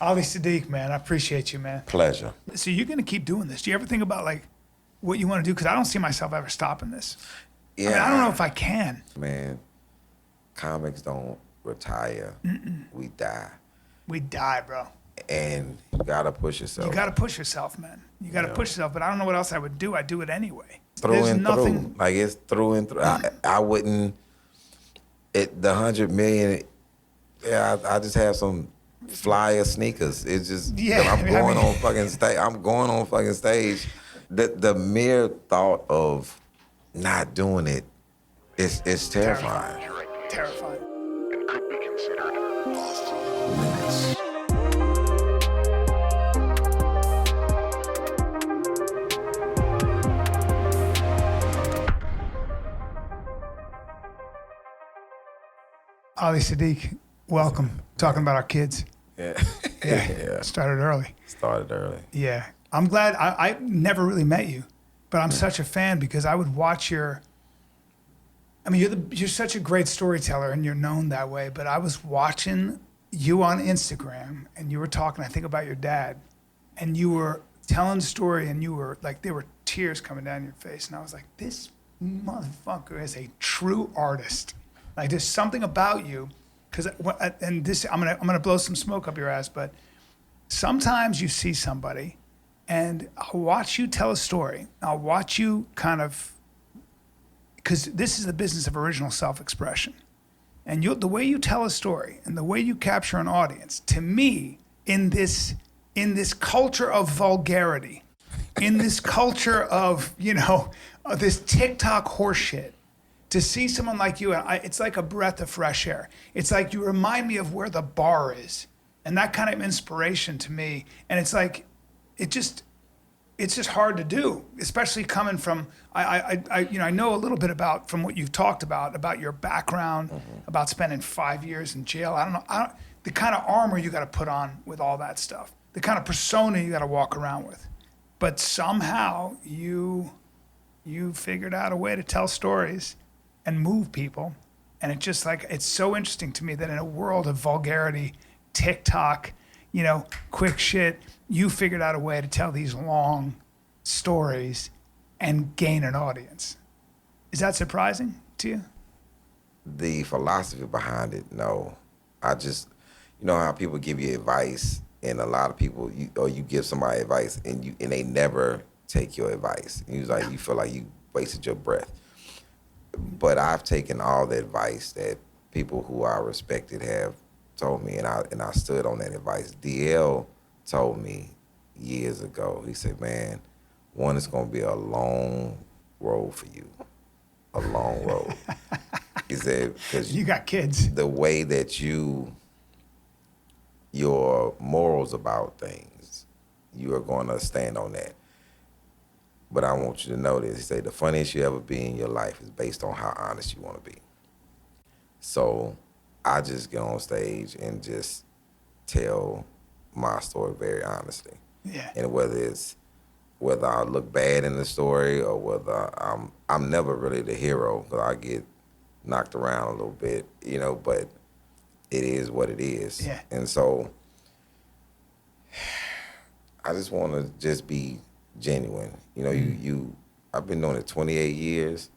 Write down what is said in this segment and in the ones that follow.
Ali Siddiq, man, I appreciate you, man. Pleasure. So you're gonna keep doing this. Do you ever think about like what you want to do? Because I don't see myself ever stopping this. Yeah, I mean, I don't know if I can. Man, comics don't retire. We die. We die, bro. And you gotta push yourself. You got to push yourself, man. You got to push yourself. But I don't know what else I would do. I do it anyway. Through There's and nothing. through. Like, it's through and through. I wouldn't, the 100 million, yeah, I just have some flyer sneakers. It's just, Yeah, I'm going on fucking stage. I'm going on fucking stage. The mere thought of not doing it is terrifying. Terrifying. and could be considered off-limits. Ali Siddiq, welcome. Talking about our kids. Yeah. Yeah. Started early. Started early. Yeah. I'm glad. I never really met you, but I'm such a fan because I would watch your. I mean, you're such a great storyteller and you're known that way. But I was watching you on Instagram and you were talking, I think, about your dad, and you were telling the story and you were like, there were tears coming down your face, and I was like, this motherfucker is a true artist. Like, there's something about you, because and this I'm gonna blow some smoke up your ass, but sometimes you see somebody, and I'll watch you tell a story. I'll watch you kind of, because this is the business of original self-expression, and the way you tell a story and the way you capture an audience, to me, in this culture of vulgarity, in this culture of of this TikTok horseshit. To see someone like you, it's like a breath of fresh air. It's like you remind me of where the bar is, and that kind of inspiration to me. And it's like, it's just hard to do, especially coming from. I know a little bit about from what you've talked about your background, about spending 5 years in jail. I don't know the kind of armor you got to put on with all that stuff, the kind of persona you got to walk around with. But somehow you figured out a way to tell stories and move people. And it's just like, it's so interesting to me that in a world of vulgarity, TikTok, quick shit, you figured out a way to tell these long stories and gain an audience. Is that surprising to you? The philosophy behind it, no. I just, how people give you advice, and a lot of people, you give somebody advice and they never take your advice. You feel like you wasted your breath. But I've taken all the advice that people who I respected have told me, and I stood on that advice. DL told me years ago, he said, man, one, it's going to be a long road for you, a long road. He said, because you got kids. The way that your morals about things, you are going to stand on that. But I want you to know this. He said, the funniest you ever be in your life is based on how honest you want to be. So I just get on stage and just tell my story very honestly. Yeah. And whether I look bad in the story or whether I'm never really the hero, because I get knocked around a little bit, but it is what it is. Yeah. And so I just want to just be genuine. I've been doing it 28 years,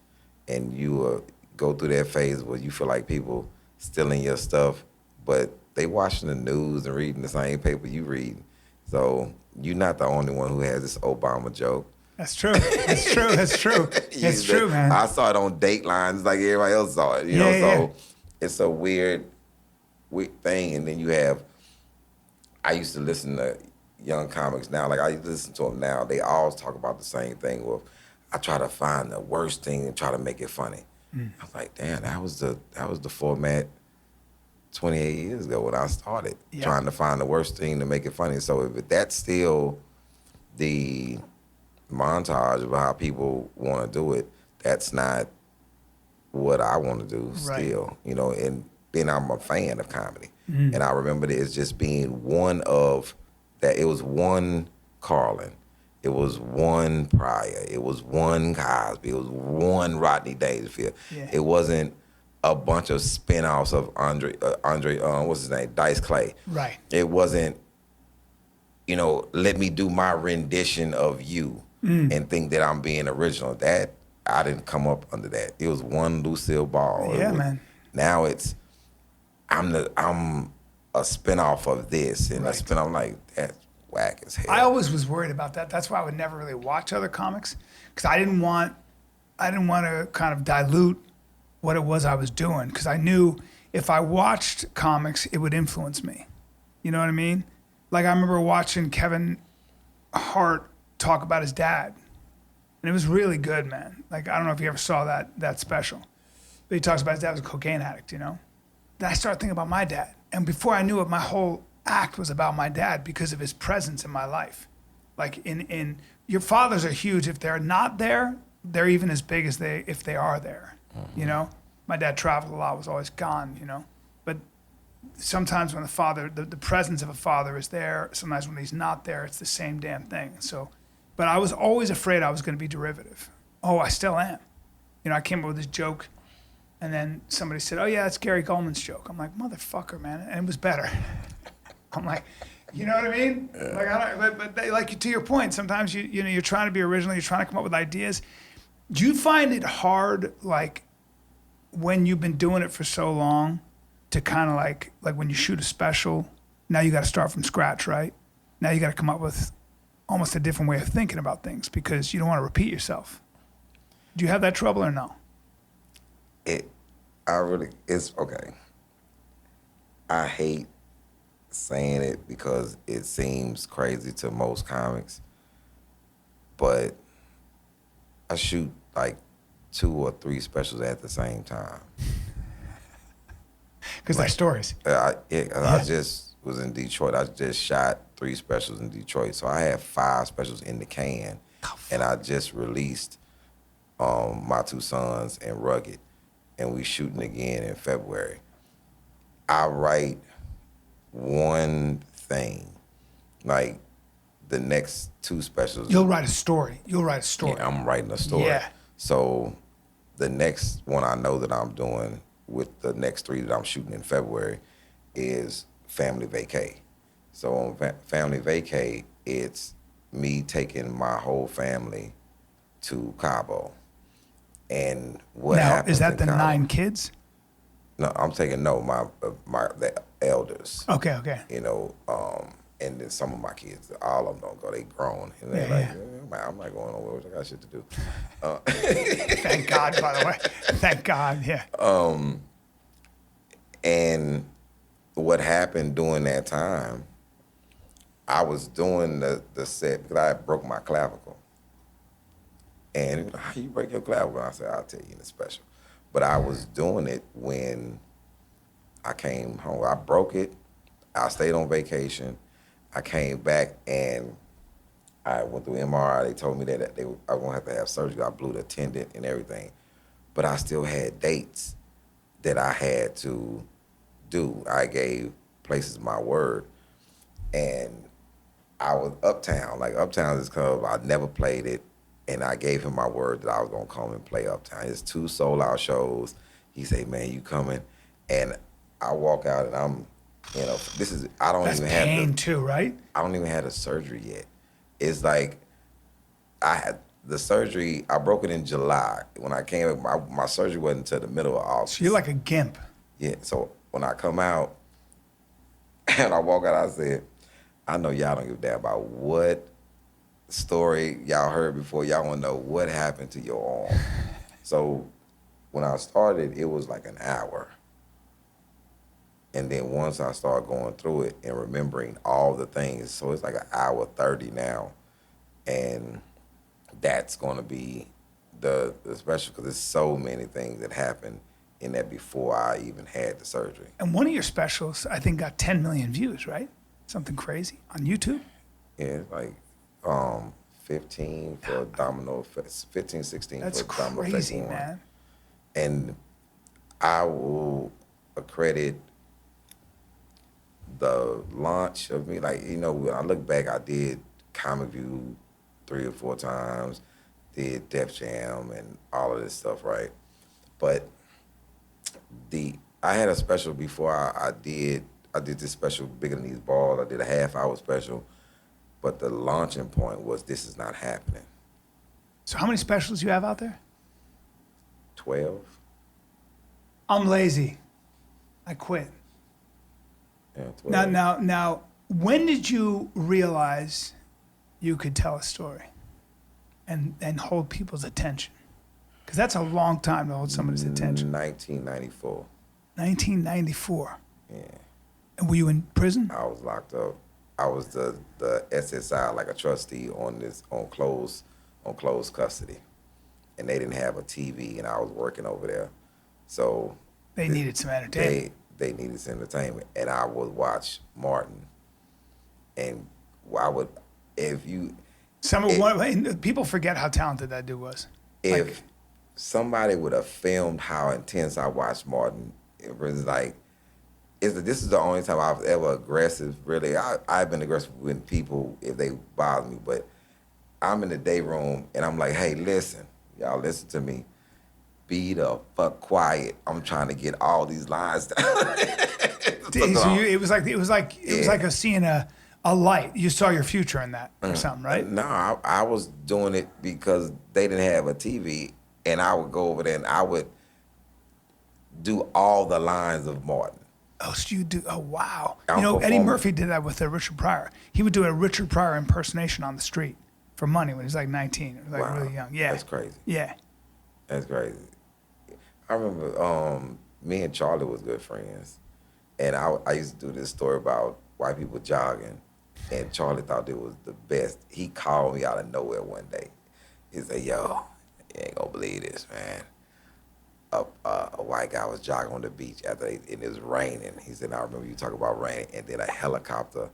and you go through that phase where you feel like people stealing your stuff, but they watching the news and reading the same paper you read. So you're not the only one who has this Obama joke. That's true. That's true. That's true. It's true, man. I saw it on Dateline like everybody else saw it. So it's a weird thing. And then I used to listen to young comics now, like I listen to them now, they always talk about the same thing. Well, I try to find the worst thing and try to make it funny. I was like, damn, that was the format 28 years ago when I started, trying to find the worst thing to make it funny. So if that's still the montage of how people want to do it, that's not what I want to do still, and then I'm a fan of comedy. And I remember it as just being one of that. It was one Carlin, it was one Pryor, it was one Cosby, it was one Rodney Dangerfield. Yeah. It wasn't a bunch of spin-offs of Andre, what's his name, Dice Clay. Right. It wasn't let me do my rendition of you and think that I'm being original. That I didn't come up under that. It was one Lucille Ball. Yeah, man. Now it's I'm a spinoff of this and a spin. I'm like, that's whack as hell. I always was worried about that. That's why I would never really watch other comics because I didn't want to kind of dilute what it was I was doing because I knew if I watched comics, it would influence me. You know what I mean? Like I remember watching Kevin Hart talk about his dad, and it was really good, man. Like I don't know if you ever saw that special, but he talks about his dad was a cocaine addict. Then I started thinking about my dad, and before I knew it, my whole act was about my dad because of his presence in my life. Like in your fathers are huge. If they're not there, they're even as big as if they are there. Mm-hmm. My dad traveled a lot, was always gone. But sometimes when the presence of a father is there, sometimes when he's not there, it's the same damn thing. So, but I was always afraid I was going to be derivative. Oh, I still am. I came up with this joke, and then somebody said, "Oh yeah, that's Gary Goldman's joke." I'm like, "Motherfucker, man," and it was better. I'm like, you know what I mean? Yeah. Like but like to your point, sometimes you're trying to be original, you're trying to come up with ideas. Do you find it hard, like when you've been doing it for so long, to kind of like when you shoot a special, now you got to start from scratch, right? Now you got to come up with almost a different way of thinking about things because you don't want to repeat yourself. Do you have that trouble or no? It's okay. I hate saying it because it seems crazy to most comics, but I shoot like 2 or 3 specials at the same time. Because they're stories. I just was in Detroit. I just shot 3 specials in Detroit. So I had 5 specials in the can. And I just released My Two Sons and Rugged. And we shooting again in February. I write one thing. Like the next 2 specials. You'll write a story. Yeah, I'm writing a story. Yeah. So the next one I know that I'm doing with the next 3 that I'm shooting in February is Family Vacay. So on Family Vacay, it's me taking my whole family to Cabo. And what happens is that the Cabo, 9 kids? No, I'm taking the elders. Okay. And then some of my kids, all of them don't go. They grown, and they're I'm not going nowhere. I got shit to do. Thank God, by the way. Thank God, yeah. And what happened during that time, I was doing the set because I broke my clavicle. And how you break your clavicle? I said, I'll tell you in the special. But I was doing it when I came home. I broke it. I stayed on vacation. I came back and I went through MRI. They told me that I was going to have surgery. I blew the tendon and everything. But I still had dates that I had to do. I gave places my word. And I was Uptown. Like Uptown is this club. I never played it. And I gave him my word that I was going to come and play Uptown. It's 2 sold-out shows. He said, man, you coming? And I walk out and I'm, I don't That's even have pain too, right? I don't even have the surgery yet. It's like I had the surgery. I broke it in July. When I came, my surgery wasn't until the middle of August. So you're like a gimp. Yeah. So when I come out and I walk out, I said, I know y'all don't give a damn about what story y'all heard before. Y'all want to know what happened to your arm. So when I started, it was like an hour. And then once I start going through it and remembering all the things, so it's like an hour 30 now. And that's going to be the special because there's so many things that happened in that before I even had the surgery. And one of your specials, I think, got 10 million views, right? Something crazy on YouTube? Yeah, it's like 15 for Domino Effect, 15, 16 That's for Domino Effect crazy, 1. man. And I will accredit the launch of me. Like, when I look back, I did Comic View 3 or 4 times, did Def Jam and all of this stuff, right? But I had a special before I did this special, Bigger Than These Balls. I did a half-hour special, But the launching point was this is not happening. So how many specials you have out there? 12. I'm lazy. I quit. Yeah, 12. Now, when did you realize you could tell a story and hold people's attention? Because that's a long time to hold somebody's attention. 1994. 1994. Yeah. And were you in prison? I was locked up. I was the SSI, like a trustee on closed custody. And they didn't have a TV, and I was working over there. So They needed some entertainment. they needed some entertainment. And I would watch Martin. And I would, People forget how talented that dude was. if somebody would have filmed how intense I watched Martin, it was like, this is the only time I've ever aggressive, really. I've been aggressive with people if they bother me, but I'm in the day room and I'm like, hey, listen, y'all listen to me. Be the fuck quiet. I'm trying to get all these lines down. It was like seeing a light. You saw your future in that or something, right? No, I was doing it because they didn't have a TV, and I would go over there and I would do all the lines of Martin. Oh, so you do? Oh, wow. I'm Eddie performing. Murphy did that with Richard Pryor. He would do a Richard Pryor impersonation on the street for money when he was like 19, or like really young. Yeah, That's crazy. Yeah. That's crazy. I remember me and Charlie was good friends, and I used to do this story about white people jogging, and Charlie thought it was the best. He called me out of nowhere one day. He said, yo, you ain't gonna believe this, man. A white guy was jogging on the beach and it was raining. He said, I remember you talking about rain, and then a helicopter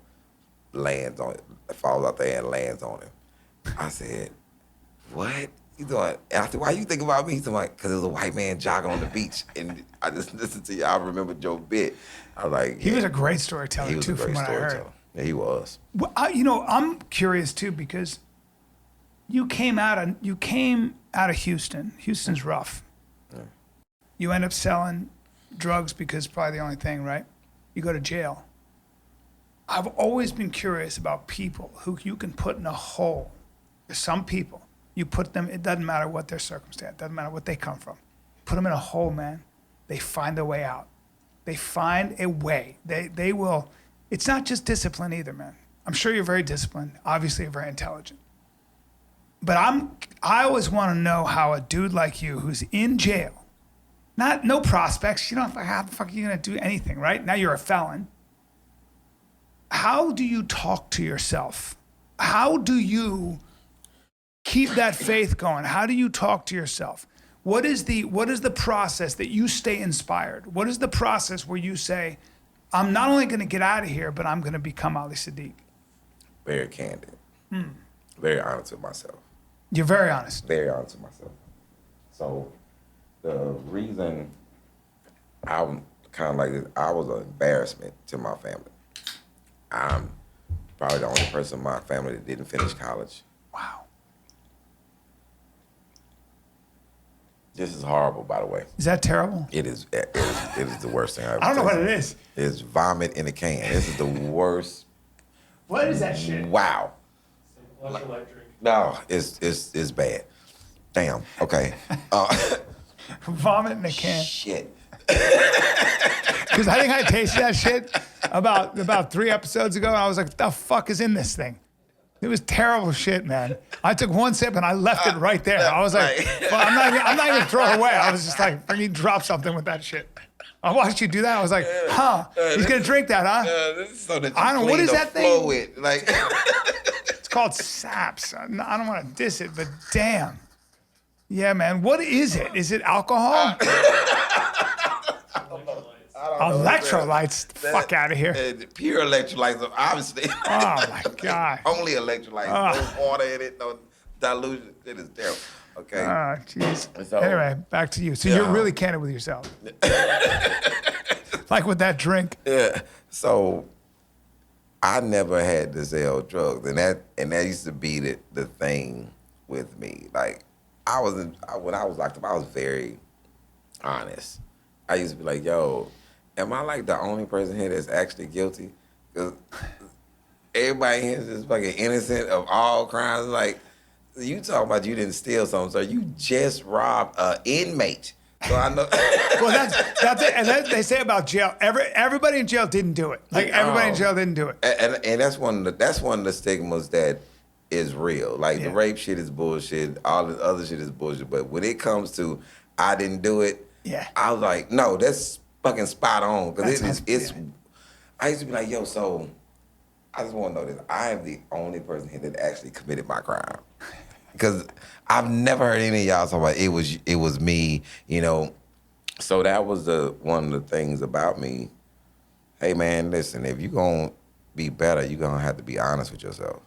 lands on it, falls out there and lands on him. I said, what? He's doing, and I said, why you think about me? He's like, because there was a white man jogging on the beach. And I just listened to you. I remember Joe bit. I was like, He was a great storyteller he was too, a great from what I heard. storyteller. Yeah, he was. Well, I'm curious too because you came out of Houston. Houston's rough. Yeah. You end up selling drugs because it's probably the only thing, right? You go to jail. I've always been curious about people who you can put in a hole. There's some people, you put them, it doesn't matter what their circumstance, doesn't matter what they come from. Put them in a hole, man. They find a way out. They find a way. They will, it's not just discipline either, man. I'm sure you're very disciplined. Obviously, you're very intelligent. But I always want to know how a dude like you who's in jail, no prospects, you don't, how the fuck are you going to do anything, right? Now you're a felon. How do you talk to yourself? How do you keep that faith going? How do you talk to yourself? What is the process that you stay inspired? What is the process where you say, I'm not only going to get out of here, but I'm going to become Ali Siddiq? Very candid. Very honest with myself. You're very honest. Very honest with myself. So the reason I'm kind of like this, I was an embarrassment to my family. I'm probably the only person in my family that didn't finish college. Wow. This is horrible, by the way. Is that terrible? It is the worst thing I've ever I don't know what tasted. it is. It's vomit in a can. This is the worst. What is that shit? Wow. Electrolyte drink. No, it's bad. Damn. Okay. Vomit in a can. Shit. Because I think I tasted that shit about 3 episodes ago, and I was like, what the fuck is in this thing? It was terrible shit, man. I took one sip and I left it right there. I was like, well, I'm not even throwing it away. I was just like, freaking drop something with that shit. I watched you do that. I was like, he's gonna drink that, huh? This is so that you I don't know, what clean is the that flow thing? with. Like, It's called saps. I don't want to diss it, but damn. Yeah, man. What is it? Is it alcohol? Electrolytes. Fuck out of here. Pure electrolytes, obviously. Oh my God. Only electrolytes. No water in it, no dilution. It is terrible. Okay. Oh, jeez. So- Anyway, back to you. So you're really candid with yourself. Like with that drink. Yeah. So I never had to sell drugs, and that used to be the thing with me. Like when I was locked up, I was very honest. I used to be like, yo, am I like the only person here that's actually guilty? 'Cause everybody here is just fucking innocent of all crimes. Like, you talking about you didn't steal something, so you just robbed an inmate. So I know. Well, that's it. And they say about jail. Everybody in jail didn't do it. Like everybody in jail didn't do it. And that's one of the stigmas that is real. Like the Yeah. rape shit is bullshit. All the other shit is bullshit. But when it comes to I didn't do it, Yeah. I was like, no, that's fucking spot on. Because it's. yeah. I used to be like, yo, so I just want to know this. I am the only person here that actually committed my crime. Because I've never heard any of y'all talk about it was me, you know. So that was one of the things about me. Hey man, listen, if you're gonna be better, you're gonna have to be honest with yourself.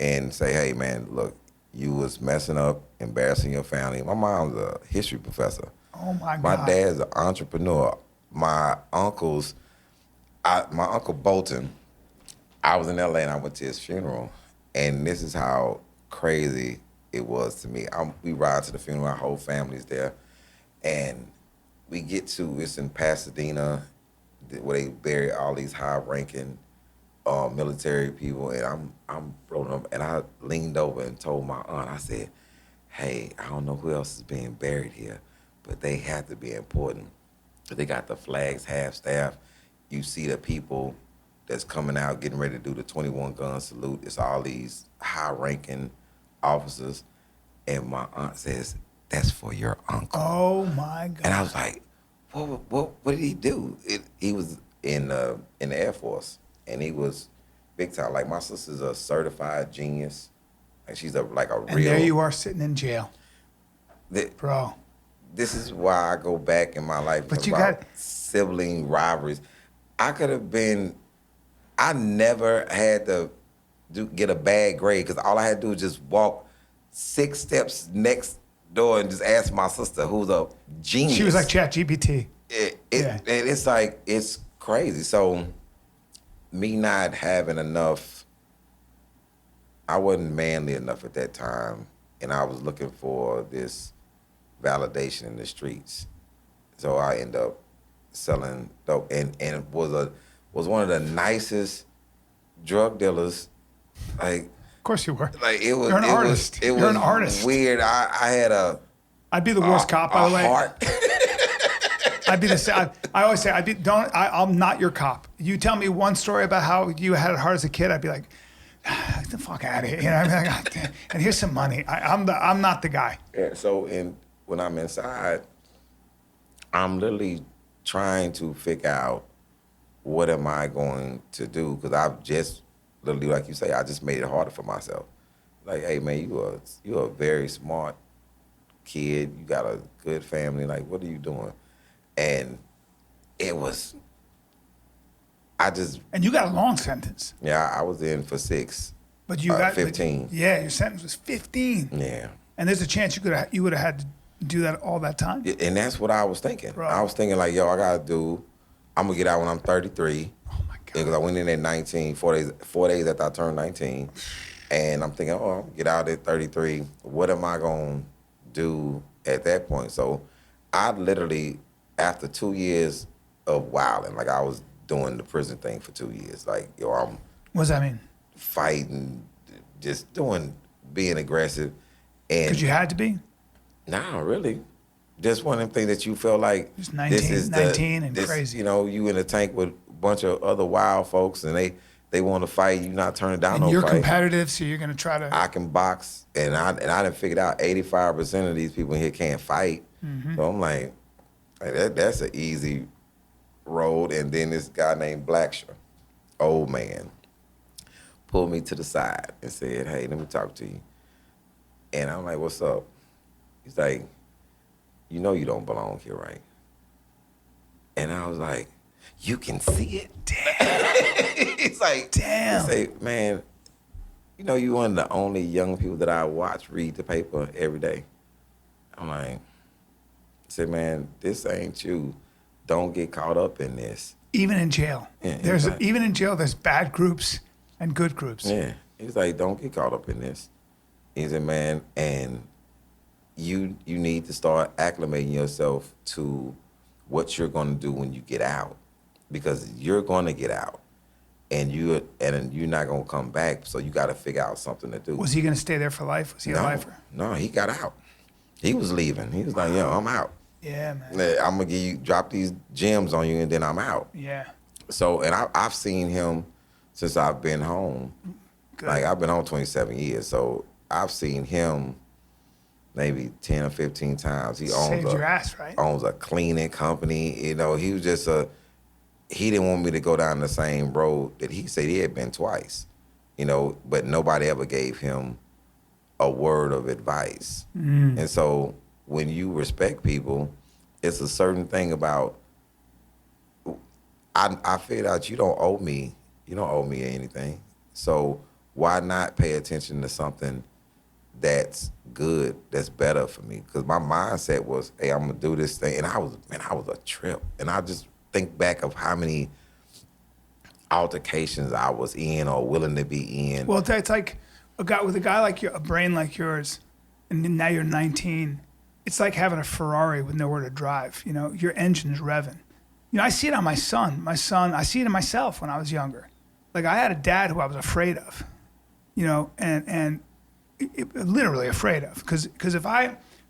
And say, hey man, look, you was messing up, embarrassing your family. My mom's a history professor. Oh my God. My dad's an entrepreneur. My Uncle Bolton, I was in LA and I went to his funeral, and this is how crazy it was to me. We ride to the funeral, our whole family's there, and we get to, it's in Pasadena, where they bury all these high-ranking military people, and I'm rolling up, and I leaned over and told my aunt, I said, hey, I don't know who else is being buried here, but they have to be important. They got the flags half-staff. You see the people that's coming out getting ready to do the 21-gun salute. It's all these high-ranking officers, and my aunt says, that's for your uncle. Oh my God. And I was like, what did he do? He was in the Air Force, and he was big time. Like, my sister's a certified genius. Like, she's like a real. And there you are sitting in jail, bro. This is why I go back in my life But you about got sibling rivalries. I never had to get a bad grade because all I had to do was just walk 6 steps next door and just ask my sister, who's a genius. She was like ChatGPT. And it's like, it's crazy. So me not having enough, I wasn't manly enough at that time, and I was looking for this validation in the streets. So I ended up selling dope, and was one of the nicest drug dealers. Like, Of course you were. like it was. You're an artist. It You're was an artist. weird. I had I'd be the worst cop, by the way. heart. I'd be I always say, I'm not your cop. You tell me one story about how you had it hard as a kid, I'd be like, get the fuck out of here. You know, I'd be like, "God damn." And here's some money. I'm not the guy. Yeah, so when I'm inside, I'm literally trying to figure out what am I going to do, because I've just literally, like you say, I just made it harder for myself. Like, hey man, you're a very smart kid. You got a good family. Like, what are you doing? And it was, And you got a long sentence. yeah, I was in for 6. But you got 15. Yeah, your sentence was 15. Yeah. And there's a chance you would have had to do that all that time. And that's what I was thinking. Bro. I was thinking like, yo, I'm gonna get out when I'm 33. Oh my God. Because I went in at 19, 4 days after I turned 19. And I'm thinking, I'm gonna get out at 33. What am I gonna do at that point? So I literally, after 2 years of wilding, like I was doing the prison thing for 2 years. Like, yo, I'm What does that mean? fighting, just being aggressive. And Because you had to be? nah, really. Just one of them things that you feel like Just 19 and crazy. You know, you in a tank with a bunch of other wild folks, and they want to fight. You not turning down And no you're fight. competitive, so you're going to try to. I can box, and I done figured out 85% of these people here can't fight. Mm-hmm. So I'm like that's an easy road. And then this guy named Blackshaw, old man, pulled me to the side and said, "Hey, let me talk to you." And I'm like, "What's up?" He's like, "You know you don't belong here, right?" And I was like, "You can see it?" Damn. He's like, Damn. He say, "Man, you know you one of the only young people that I watch read the paper every day." I'm like, I said, "Man, this ain't you. Don't get caught up in this." Even in jail. Yeah, Even in jail, there's bad groups and good groups. Yeah. He's like, "Don't get caught up in this." He said, "Man, and you need to start acclimating yourself to what you're going to do when you get out, because you're going to get out, and you're not gonna come back. So you got to figure out something to do. Was he going to stay there for life? Was he a lifer? No, he got out. He was leaving. He was like, yo, I'm out. Yeah, man. I'm gonna drop these gems on you, and then I'm out. Yeah. So, and I've seen him since I've been home. Good. Like I've been home 27 years, so I've seen him maybe 10 or 15 times. He Saved your ass, right? owns a cleaning company. You know, he was just he didn't want me to go down the same road that he said he had been twice. You know, but nobody ever gave him a word of advice. And so when you respect people, it's a certain thing about, I figured out you don't owe me anything. So why not pay attention to something that's good, that's better for me? Because my mindset was, hey, I'm gonna do this thing. And I was a trip. And I just think back of how many altercations I was in or willing to be in. Well, it's like a guy like a brain like yours, and now you're 19. It's like having a Ferrari with nowhere to drive. You know, your engine's revving. You know, I see it on my son. I see it in myself when I was younger. Like I had a dad who I was afraid of, you know, and literally afraid of, because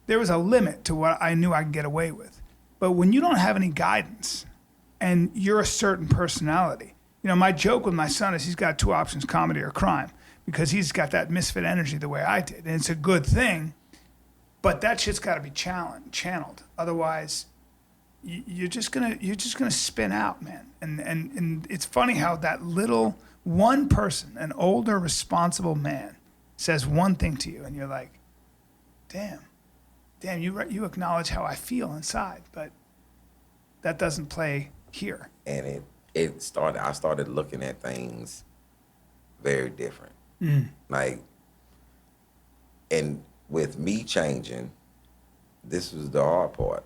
there was a limit to what I knew I could get away with. But when you don't have any guidance, and you're a certain personality, you know, my joke with my son is he's got two options: comedy or crime, because he's got that misfit energy the way I did, and it's a good thing. But that shit's got to be channeled. Otherwise, you're just gonna spin out, man. And it's funny how that little one person, an older, responsible man, says one thing to you, and you're like, damn, you acknowledge how I feel inside, but that doesn't play here. And I started looking at things very different. Like, and with me changing, this was the hard part.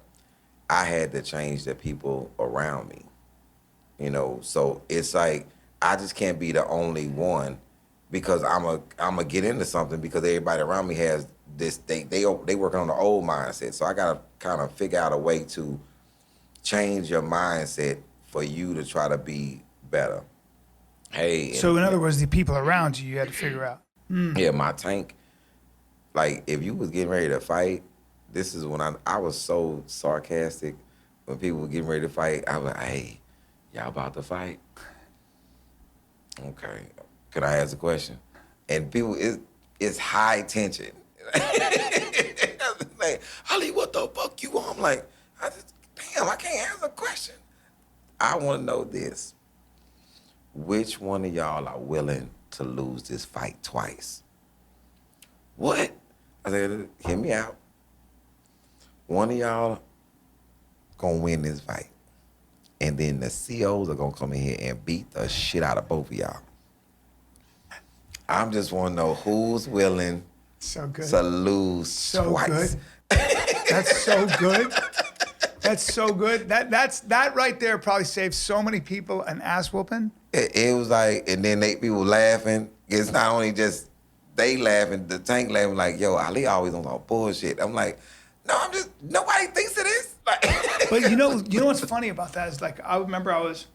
I had to change the people around me, you know. So it's like I just can't be the only one, because I'm a get into something because everybody around me has this. They working on the old mindset. So I gotta kind of figure out a way to change your mindset for you to try to be better. Hey. So in other words, the people around you had to figure out. Yeah, my tank. Like if you was getting ready to fight. This is when I was so sarcastic when people were getting ready to fight. I was like, hey, y'all about to fight? Okay. Can I ask a question? And people, it's high tension. Like, Ali, what the fuck you want? I'm like, I can't answer a question. I want to know this. Which one of y'all are willing to lose this fight twice? What? I said, hear me out. One of y'all gonna win this fight. And then the COs are gonna come in here and beat the shit out of both of y'all. I'm just wanna know who's willing So good. to lose So twice. good. That's so good. That's so good. That right there probably saved so many people an ass whooping. It was like, and then people laughing. It's not only just they laughing, the tank laughing like, yo, Ali always on some bullshit. I'm like, no, nobody thinks it is. Like, But you know what's funny about that is, like, I remember I was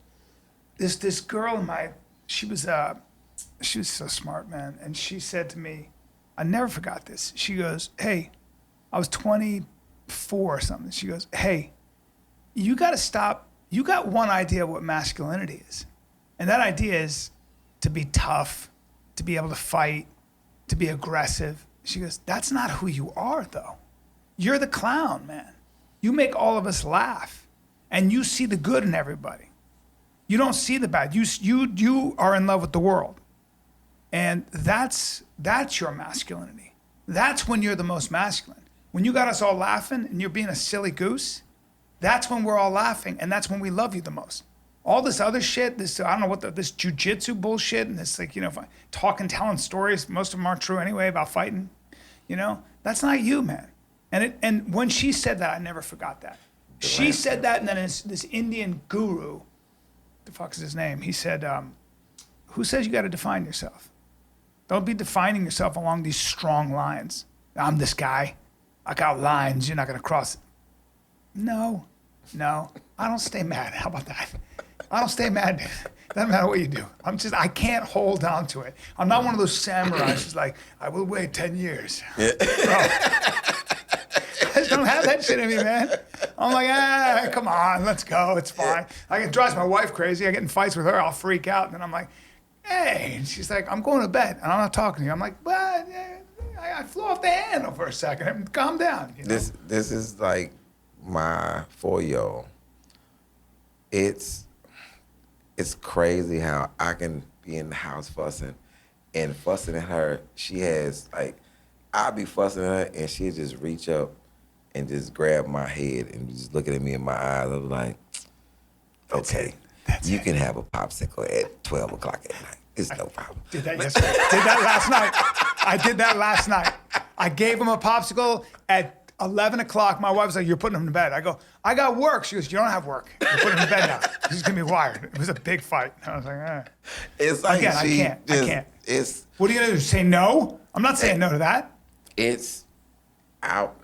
this girl in she was so smart, man, and she said to me, I never forgot this. She goes, hey, I was 24 or something. She goes, hey, you got to stop. You got one idea of what masculinity is, and that idea is to be tough, to be able to fight, to be aggressive. She goes, that's not who you are, though. You're the clown, man. You make all of us laugh, and you see the good in everybody. You don't see the bad. You are in love with the world, and that's your masculinity. That's when you're the most masculine. When you got us all laughing and you're being a silly goose, that's when we're all laughing, and that's when we love you the most. All this other shit, this this jujitsu bullshit, and this, like, you know, talking, telling stories, most of them aren't true anyway, about fighting, you know, that's not you, man. And when she said that, I never forgot that. She said that, and then this Indian guru, the fuck is his name? He said, who says you got to define yourself? Don't be defining yourself along these strong lines. I'm this guy. I got lines. You're not going to cross it. No, I don't stay mad. How about that? I don't stay mad. Doesn't matter what you do. I can't hold on to it. I'm not one of those samurais who's like, I will wait 10 years. Yeah. Bro, I just don't have that shit in me, man. I'm like, come on, let's go. It's fine. It drives my wife crazy. I get in fights with her. I'll freak out. And then I'm like, hey. And she's like, I'm going to bed. And I'm not talking to you. I'm like, but I flew off the handle for a second. Calm down. You know? This is like my 4-year-old. It's crazy how I can be in the house fussing at her. She has like, I'll be fussing at her and she'll just reach up and just grab my head and just looking at me in my eyes. I was like, okay, you can have a popsicle at 12 o'clock at night. It's no problem. Did that yesterday. Did that last night. I did that last night. I gave him a popsicle at 11 o'clock. My wife was like, you're putting him to bed. I go, I got work. She goes, you don't have work. You're putting him to bed now. He's going to be wired. It was a big fight. I was like, It's like Again, I can't. What are you going to do? Say no? I'm not saying no to that. It's out.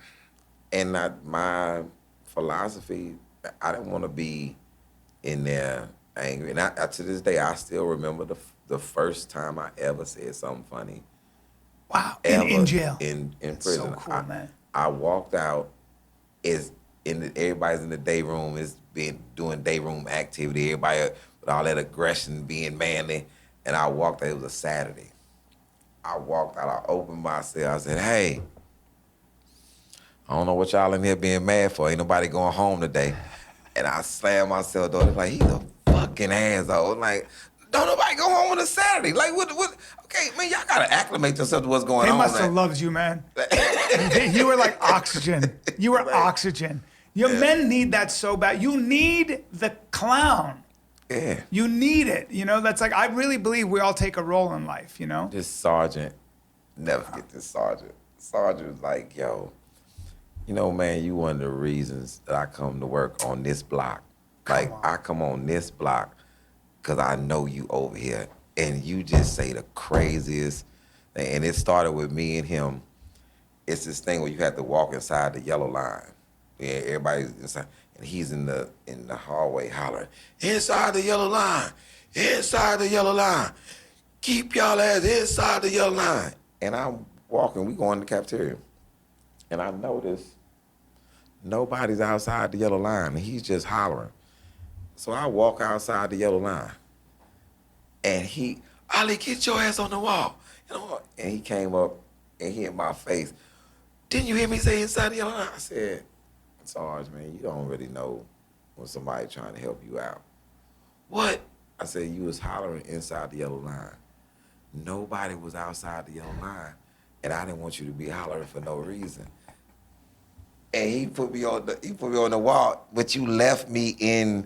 And my philosophy, I didn't want to be in there angry. And to this day, I still remember the first time I ever said something funny. Wow. In jail. In That's prison. so cool, man. I walked out. Everybody's in the day room. Is doing day room activity. Everybody with all that aggression, being manly. And I walked out. It was a Saturday. I walked out. I opened my cell. I said, "Hey, I don't know what y'all in here being mad for. Ain't nobody going home today." And I slammed my cell door. Like, he's a fucking asshole. Like, don't nobody go home on a Saturday. Like, what? Okay, man, y'all gotta acclimate yourself to what's going on. They must have loved you, man. You were like oxygen. You were oxygen. Your men need that so bad. You need the clown. Yeah. You need it. You know, that's like, I really believe we all take a role in life, you know? This sergeant, never forget this sergeant. Sergeant was like, yo, you know, man, you one of the reasons that I come to work on this block. Like, I come on this block because I know you over here. And you just say the craziest thing. And it started with me and him. It's this thing where you have to walk inside the yellow line. Yeah, everybody's inside. And he's in the hallway hollering, inside the yellow line, inside the yellow line. Keep y'all ass inside the yellow line. And I'm walking, we go in the cafeteria. And I notice nobody's outside the yellow line, and he's just hollering. So I walk outside the yellow line. And Ali, get your ass on the wall. You know, and he came up and he hit my face. Didn't you hear me say inside the yellow line? I said, Sarge, man, you don't really know when somebody's trying to help you out. What? I said, you was hollering inside the yellow line. Nobody was outside the yellow line, and I didn't want you to be hollering for no reason. And he put me on the wall, but you left me in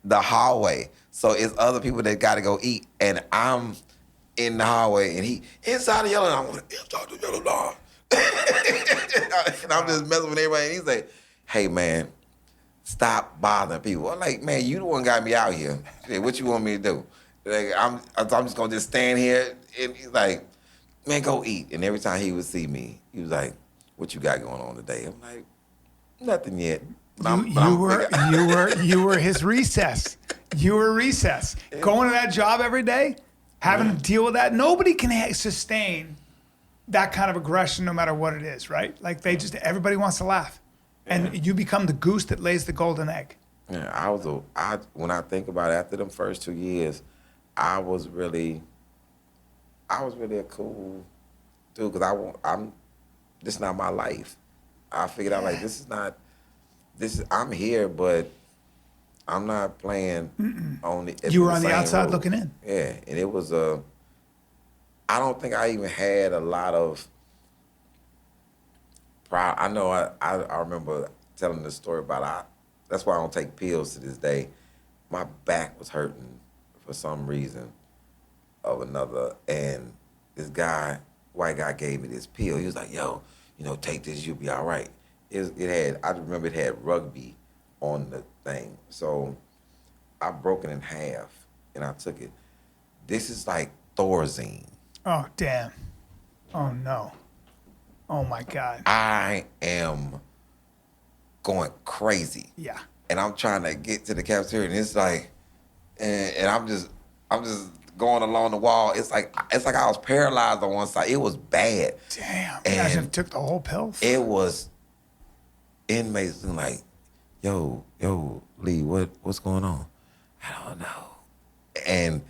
the hallway. So it's other people that got to go eat, and I'm in the hallway, and he inside the yellow line. I'm like, inside the yellow line. And I'm just messing with everybody, and he's like, hey, man, stop bothering people. I'm like, man, you the one got me out here. What you want me to do? Like, I'm just going to just stand here. And he's like, man, go eat. And every time he would see me, he was like, what you got going on today? I'm like, nothing yet. You were his recess. You were recess. Going to that job every day, having to deal with that. Nobody can sustain that kind of aggression no matter what it is, right? Like everybody wants to laugh. And you become the goose that lays the golden egg. Yeah, when I think about it, after them first 2 years, I was really a cool dude, because this is not my life. I figured out, like, I'm here, but I'm not playing on it. You were on the outside looking in. Yeah, and it was I don't think I even had a lot of pride. I know I remember telling this story about that's why I don't take pills to this day. My back was hurting for some reason of another, and this white guy gave me this pill. He was like, yo, take this, you'll be all right. I remember it had rugby on the thing. So I broke it in half and I took it. This is like Thorazine. Oh, damn. Oh, no. Oh, my God. I am going crazy. Yeah. And I'm trying to get to the cafeteria, and it's like, and I'm just going along the wall. It's like I was paralyzed on one side. It was bad. Damn. And Imagine if you took the whole pill. it was inmates being like, yo, Lee, what's going on? I don't know. And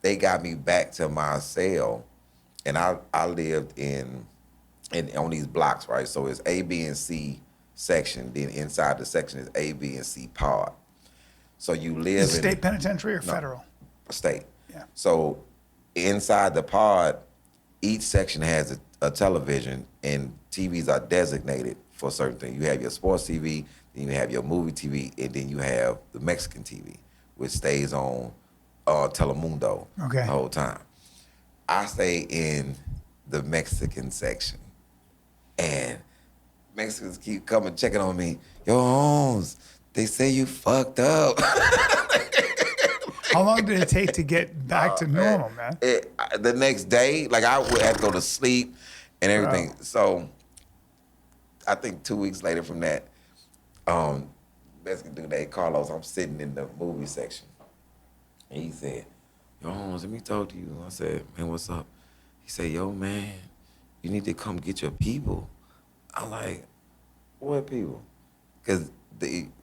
they got me back to my cell, and I lived in on these blocks, right? So it's A, B, and C section. Then inside the section is A, B, and C pod. So you live Is it in state penitentiary or federal? state. Yeah. So inside the pod, each section has a television, and TVs are designated for certain things. You have your sports TV, then you have your movie TV, and then you have the Mexican TV, which stays on Telemundo Okay. the whole time. I stay in the Mexican section, and Mexicans keep coming checking on me. Yo, Holmes, they say you fucked up. How long did it take to get back to normal, man? The next day, like I would have to go to sleep and everything. So I think 2 weeks later from that, Mexican dude named Carlos, I'm sitting in the movie section. And he said, yo, Holmes, let me talk to you. I said, man, what's up? He said, yo, man, you need to come get your people. I'm like, what people? Because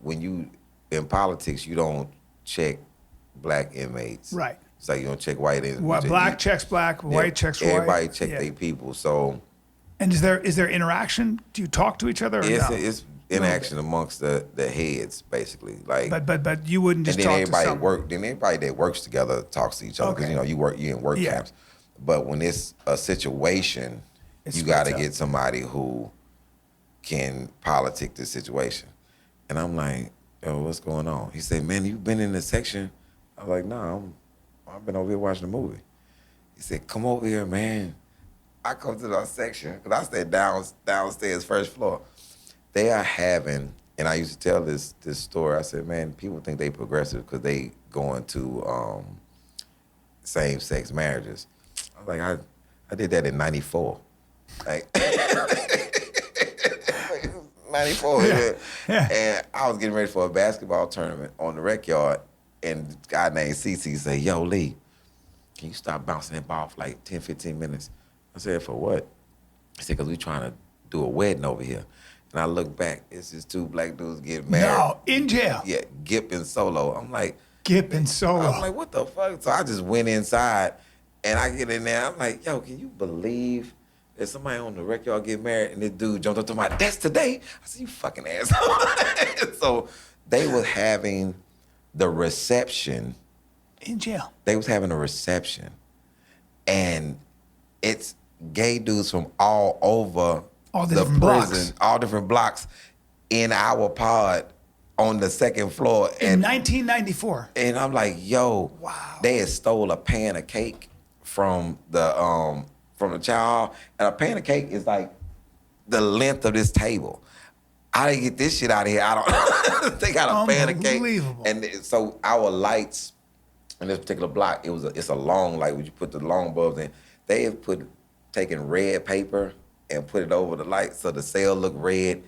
when you in politics, you don't check black inmates. Right. It's like you don't check white inmates. What, black checks black, white checks white. Everybody check Yeah. their people. So And is there interaction? Do you talk to each other? Or no? it's interaction amongst the heads, basically. Like, But you wouldn't just and then talk everybody to someone. Then everybody that works together talks to each other because Okay. you in work Yeah. camps. But when it's a situation, It's you got to split up. get somebody who can politic the situation. And I'm like, yo, what's going on? He said, man, you been in the section? I was like, nah, I've been over here watching a movie. He said, come over here, man. I come to the section because I stay downstairs, first floor. They are having, and I used to tell this story. I said, man, people think they progressive because they going to same-sex marriages. I was like, I did that in '94. Like 94. Yeah. And I was getting ready for a basketball tournament on the rec yard, and this guy named CC said, yo, Lee, can you stop bouncing that ball for like 10, 15 minutes? I said, for what? He said, because we trying to do a wedding over here. And I look back, it's just two black dudes getting married. No, in jail. Yeah, Gip and Solo. I'm like, Gip and Solo. I'm like, what the fuck? So I just went inside, and I get in there. I'm like, yo, can you believe that somebody on the rec yard get married, and this dude jumped up to my, that's today? I said, you fucking asshole. So they was having the reception. In jail. They was having a reception, and it's gay dudes from all over All the different prison, blocks. all different blocks, in our pod on the second floor. In 1994. And I'm like, yo, Wow. they had stole a pan of cake from the child hall, and a pan of cake is like the length of this table. I didn't get this shit out of here. I don't. They got a pan of cake, Unbelievable. and so our lights in this particular block, it's a long light where you put the long bulbs in. They have taken red paper and put it over the light so the cell look red.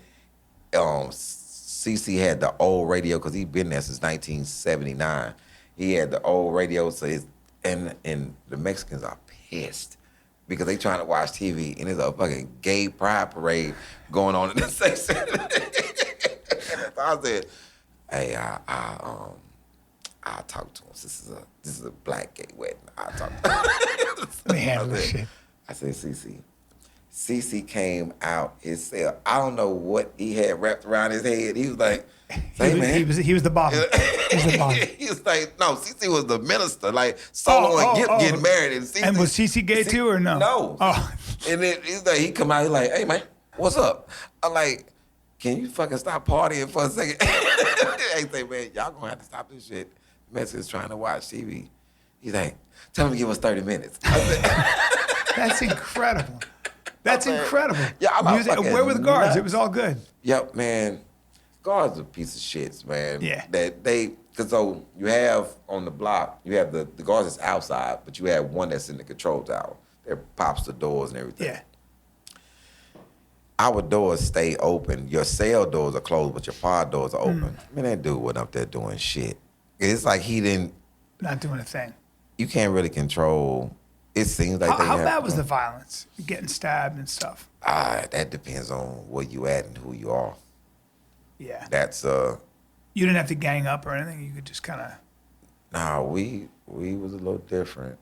CC had the old radio because he'd been there since 1979. He had the old radio, so and the Mexicans are pissed because they trying to watch TV and there's a fucking gay pride parade going on in this section. So I said, hey, I'll talk to him. This is a black gay wedding. I'll talk to him. Let me handle this shit. I said, CC came out his cell. I don't know what he had wrapped around his head. He was like, He was the bottom. He was the bottom. He was like, no, CC was the minister. Like Solo and Gip getting married, and CC. And was CC gay too or no? No. Oh. And then he come out, he's like, hey man, what's up? I'm like, can you fucking stop partying for a second? He say, man, y'all gonna have to stop this shit. Mexicans trying to watch TV. He's like, tell him to give us 30 minutes. I said, That's incredible. That's incredible. Yeah, I'm Music, fucking where were the guards? nuts. It was all good. Yep, man. Guards are a piece of shits, man. Yeah. Cause so you have on the block, you have the guards that's outside, but you have one that's in the control tower. That pops the doors and everything. Yeah. Our doors stay open. Your cell doors are closed, but your pod doors are open. Man, that dude wasn't up there doing shit. It's like he didn't not doing a thing. You can't really control. It seems like How bad was the violence? Getting stabbed and stuff. That depends on where you at and who you are. Yeah. That's You didn't have to gang up or anything. You could just kind of. Nah, we was a little different.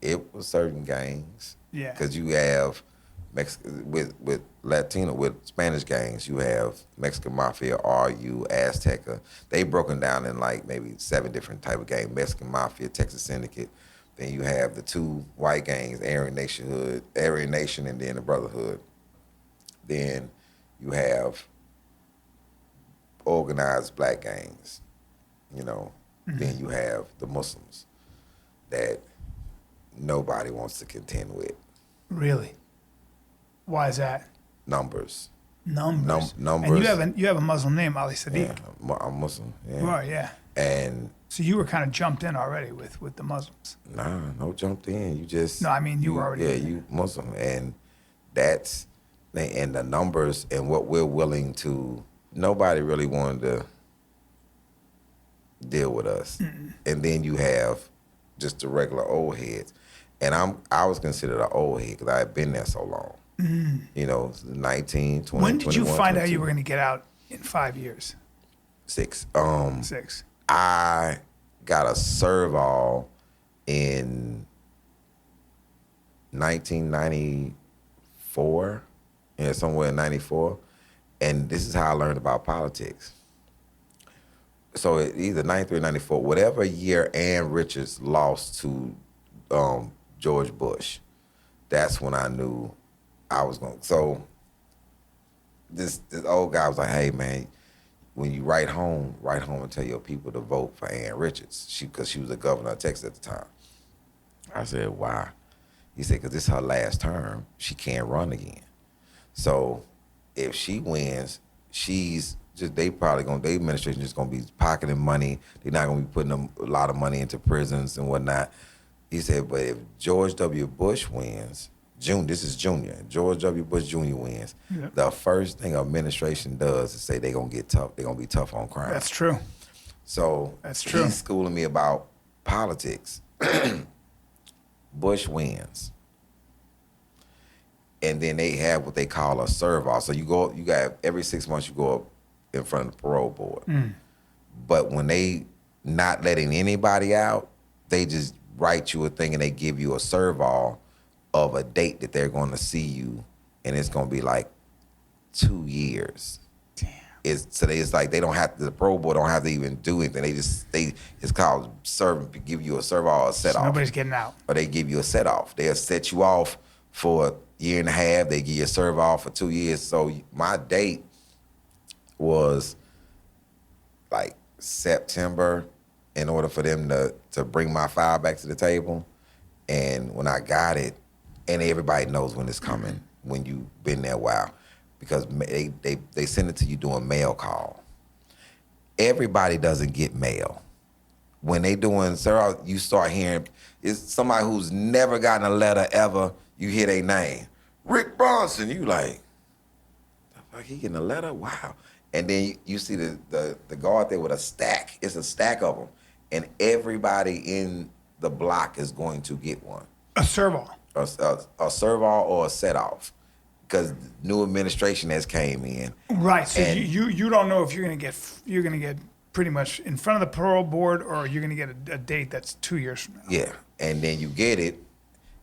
It was certain gangs. Yeah. Because you have with Latino, with Spanish gangs, you have Mexican Mafia, RU, Azteca. They broken down in like maybe 7 different type of gangs. Mexican Mafia, Texas Syndicate. Then you have the 2 white gangs, Aryan Nation, and then the Brotherhood. Then you have organized black gangs, you know. Then you have the Muslims that nobody wants to contend with. Really? Why is that? Numbers. Numbers. Numbers. And you have a Muslim name, Ali Siddiq. Yeah, I'm Muslim. Yeah. You are, yeah. And So you were kind of jumped in already with the Muslims. nah, no jumped in. You just No, I mean you were already. Yeah, in you Muslim, and that's and the numbers and what we're willing to. Nobody really wanted to deal with us, and then you have just the regular old heads, and I was considered an old head because I had been there so long. You know, 19, 20. When did you 21, find out 22. you were going to get out in 5 years? 6. 6. I got a serve-all in 1994, somewhere in 94, and this is how I learned about politics. So either 93 or 94, whatever year Ann Richards lost to George Bush, that's when I knew I was going. So this old guy was like, "Hey man, when you write home and tell your people to vote for Ann Richards, because she was the governor of Texas at the time." I said, "Why?" He said, "Because this is her last term. She can't run again. So if she wins, she's just their administration just gonna be pocketing money. They're not gonna be putting a lot of money into prisons and whatnot." He said, "But if George W. Bush wins, this is Junior. George W. Bush Jr. wins. Yeah. The first thing administration does is say they're gonna get tough. They're gonna be tough on crime." That's true. So That's true. he's schooling me about politics. Bush wins. And then they have what they call a serve-off. So you got every 6 months you go up in front of the parole board. But when they not letting anybody out, they just write you a thing and they give you a serve-all of a date that they're going to see you, and it's going to be like 2 years. Damn. It's like the parole board don't have to even do anything. It's called give you a serve-all, a set-off. Nobody's getting out. Or they give you a set-off. They'll set you off for a year and a half. They give you a serve-off for 2 years. So my date was like September in order for them to bring my file back to the table. And when I got it, and everybody knows when it's coming, when you've been there a while, because they send it to you doing mail call. Everybody doesn't get mail. When they doing, you start hearing, it's somebody who's never gotten a letter ever, you hear their name. Rick Bronson, you like, the fuck, he getting a letter? Wow. And then you see the guard there with a stack. It's a stack of them. And everybody in the block is going to get one. A serve-all. A serve-all or a set-off. Because new administration has came in. Right. So you don't know if you're gonna get pretty much in front of the parole board, or you're gonna get a date that's 2 years from now. Yeah. And then you get it,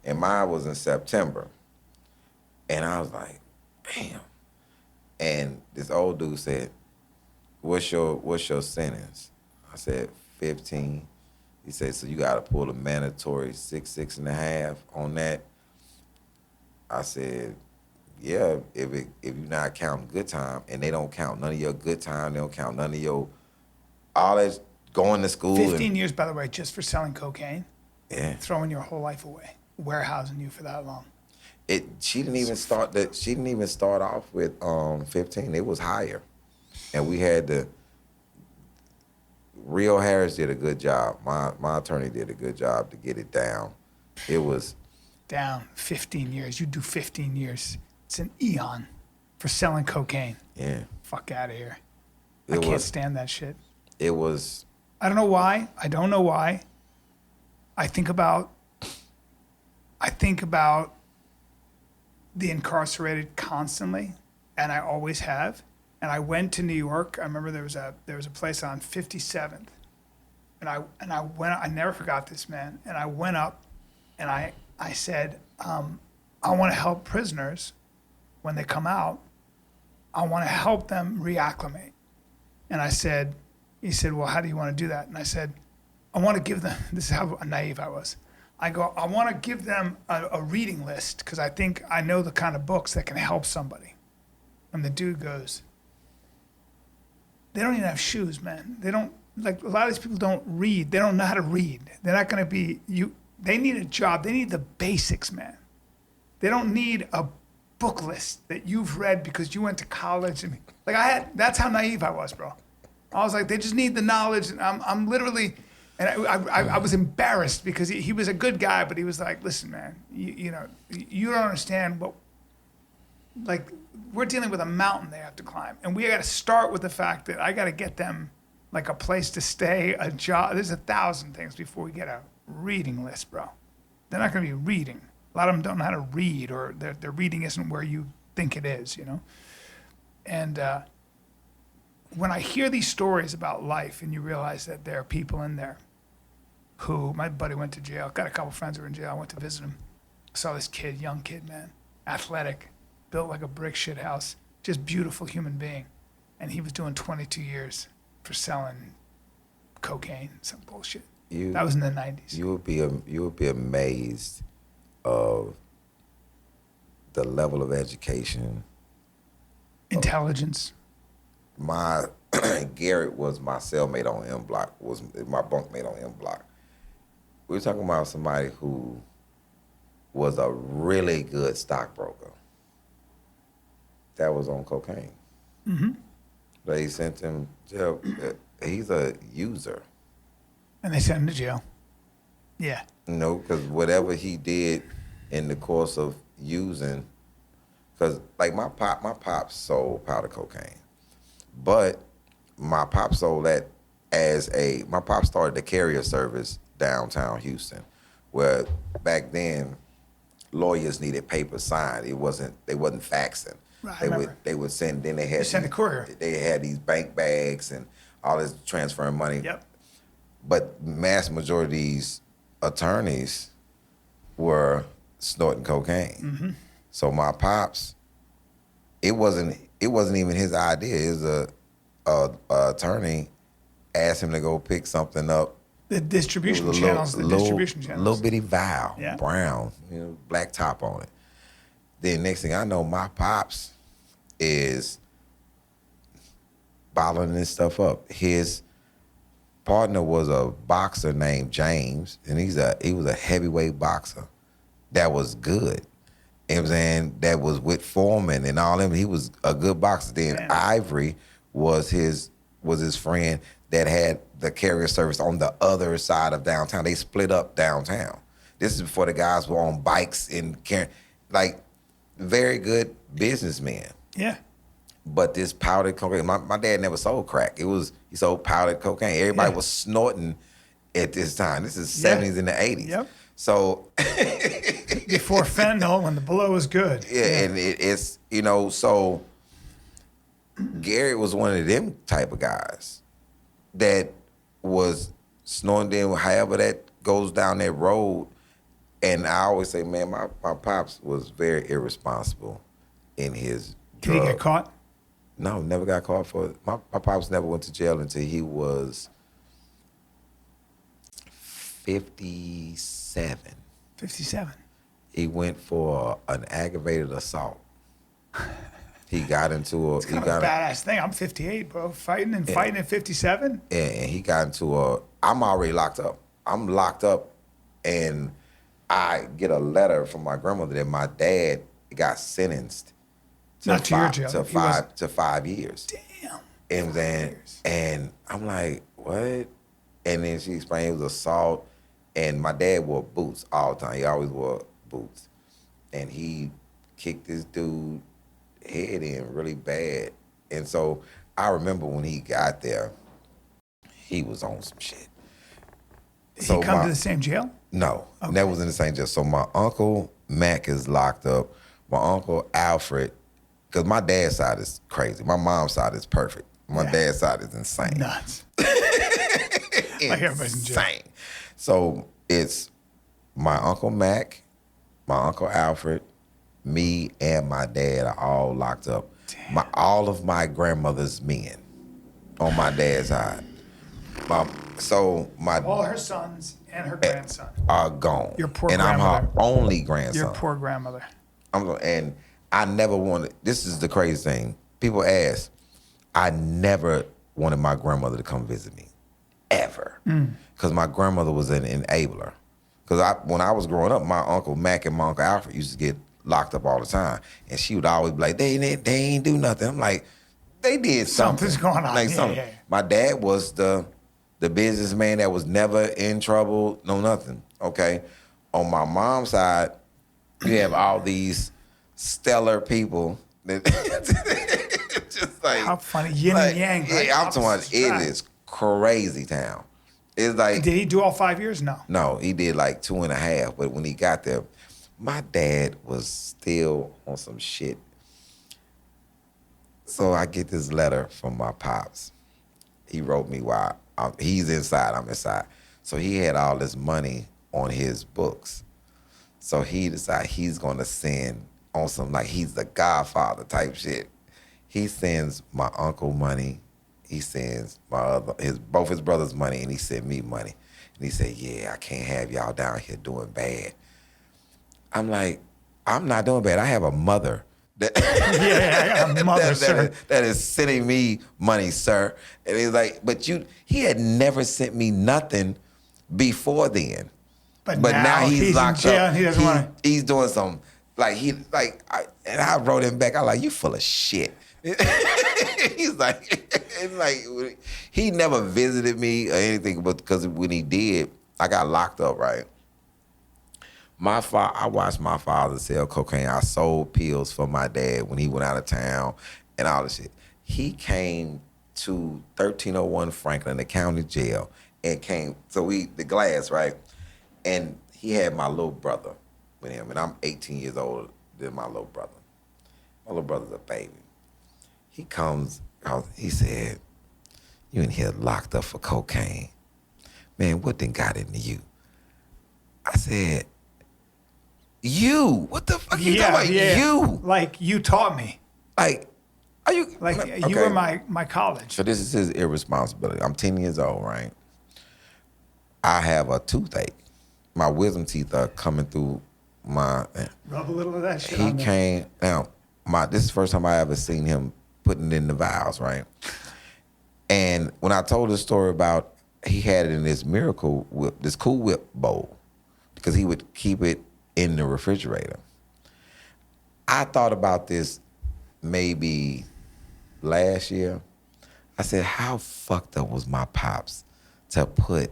and mine was in September. And I was like, damn. And this old dude said, what's your sentence? I said, 15. He said, so you gotta pull a mandatory 6 and a half on that. I said, yeah, if you're not counting good time, and they don't count none of your good time, they don't count none of your, all that going to school. 15 years, by the way, just for selling cocaine. Yeah. Throwing your whole life away, warehousing you for that long. She didn't even start off with 15. It was higher, and we had Rio Harris did a good job. My attorney did a good job to get it down. It was down 15 years. You do 15 years. It's an eon for selling cocaine. Yeah. Fuck out of here. I can't stand that shit. It was. I don't know why. I think about the incarcerated constantly, and I always have. And I went to New York. I remember there was a place on 57th, and I went. I never forgot this, man. And I went up, and I said, I want to help prisoners when they come out. I want to help them reacclimate. And he said, well, how do you want to do that? And I said, I want to give them. This is how naive I was. I go, I want to give them a reading list because I think I know the kind of books that can help somebody. And the dude goes, they don't even have shoes, man. They don't, like, a lot of these people don't read. They don't know how to read. They're not going to be, they need a job. They need the basics, man. They don't need a book list that you've read because you went to college. And that's how naive I was, bro. I was like, they just need the knowledge. And I'm literally, and I was embarrassed because he was a good guy, but he was like, listen, man, you don't understand what, like, we're dealing with a mountain they have to climb. And we got to start with the fact that I got to get them like a place to stay, a job. There's 1,000 things before we get a reading list, bro. They're not going to be reading. A lot of them don't know how to read, or their reading isn't where you think it is, And when I hear these stories about life and you realize that there are people in there who, my buddy went to jail, got a couple friends who were in jail, I went to visit him. Saw this kid, young kid, man, athletic, built like a brick shit house, just beautiful human being. And he was doing 22 years for selling cocaine, some bullshit. That was in the 90s. You would be amazed of the level of education, intelligence. My Garrett was my cellmate on M Block, was my bunkmate on M Block. We were talking about somebody who was a really good stockbroker that was on cocaine. Mm-hmm. They sent him to jail. He's a user. And they sent him to jail. Yeah. No, because whatever he did in the course of using, because like my pop sold powder cocaine, but my pop sold that my pop started the carrier service downtown Houston, where back then lawyers needed paper signed. They wasn't faxing. Right, they would send. Then they had send a courier. They had these bank bags and all this transferring money. Yep. But mass majority of these attorneys were snorting cocaine. Mm-hmm. So my pops, it wasn't even his idea. It was a attorney asked him to go pick something up. The distribution channels. Little bitty vial, yeah. Brown, black top on it. Then next thing I know, my pops is bottling this stuff up. His partner was a boxer named James, and he was a heavyweight boxer that was good. You know what I'm saying? That was with Foreman and all them. He was a good boxer. Then Man. Ivory was his friend that had the carrier service on the other side of downtown. They split up downtown. This is before the guys were on bikes and like very good businessmen. Yeah. But this powdered cocaine, my dad never sold crack. He sold powdered cocaine. Everybody was snorting at this time. This is 70s and the 80s. Yep. So before fentanyl, when the blow was good. Yeah, and it's so Gary was one of them type of guys that was snorting them, however that goes down that road. And I always say, man, my pops was very irresponsible in his Did he get caught? No, never got caught for it. My pops never went to jail until he was 57. 57. He went for an aggravated assault. He got into a... It's kind of a badass thing. I'm 58, bro. Fighting at 57? And he got into a... I'm already locked up. I'm locked up, and I get a letter from my grandmother that my dad got sentenced to your jail. to 5 years. Damn. And then, and I'm like, what? And then she explained it was assault, and my dad wore boots all the time. He always wore boots. And he kicked this dude head in really bad. And so I remember when he got there, he was on some shit. Did he come to the same jail? No, that was in the St. Just. So my uncle Mac is locked up. My uncle Alfred, because my dad's side is crazy. My mom's side is perfect. My dad's side is insane. Nuts. Like everybody's in jail. insane. So it's my uncle Mac, my uncle Alfred, me, and my dad are all locked up. All of my grandmother's men on my dad's side. All her sons and her grandson are gone. Your poor and grandmother. I'm her only grandson. Your poor grandmother. And I never wanted, this is the crazy thing. People ask, I never wanted my grandmother to come visit me, ever. Because my grandmother was an enabler. Because when I was growing up, my Uncle Mac and my Uncle Alfred used to get locked up all the time. And she would always be like, they ain't do nothing. I'm like, they did something. Something's going on. Like Yeah, something. yeah. My dad was the businessman that was never in trouble, no nothing, okay? On my mom's side, you have all these stellar people that just like How funny. Yin and yang. Right? Yeah, I'm talking about it is crazy town. It's like Did he do all 5 years? No. he did like 2.5, but when he got there, my dad was still on some shit. So I get this letter from my pops. He wrote me while he's inside, I'm inside. So he had all this money on his books. So he decided he's gonna send on some, like he's the Godfather type shit. He sends my uncle money. He sends both his brothers money, and he sent me money. And he said, yeah, I can't have y'all down here doing bad. I'm like, I'm not doing bad. I have a mother that, Yeah, I got a mother, sir. that is sending me money, sir. And he's like, he had never sent me nothing before then. But now he's locked in jail up. And he doesn't want to. He's doing some, and I wrote him back. I was like, you full of shit. He's like, he never visited me or anything, but because when he did, I got locked up, right? I watched my father sell cocaine. I sold pills for my dad when he went out of town and all this shit. He came to 1301 Franklin, the county jail, and the glass, right? And he had my little brother with him, and I'm 18 years older than my little brother. My little brother's a baby. He comes out, he said, you in here locked up for cocaine. Man, what then got into you? I said, you? What the fuck you talking about? You? Like, you taught me. Like, are you? Like, okay. you were my college. So this is his irresponsibility. I'm 10 years old, right? I have a toothache. My wisdom teeth are coming through my... Rub a little of that shit He on there. came... Now, this is the first time I ever seen him putting it in the vials, right? And when I told the story about he had it in this Miracle Whip, this Cool Whip bowl, because he would keep it in the refrigerator. I thought about this maybe last year. I said, how fucked up was my pops to put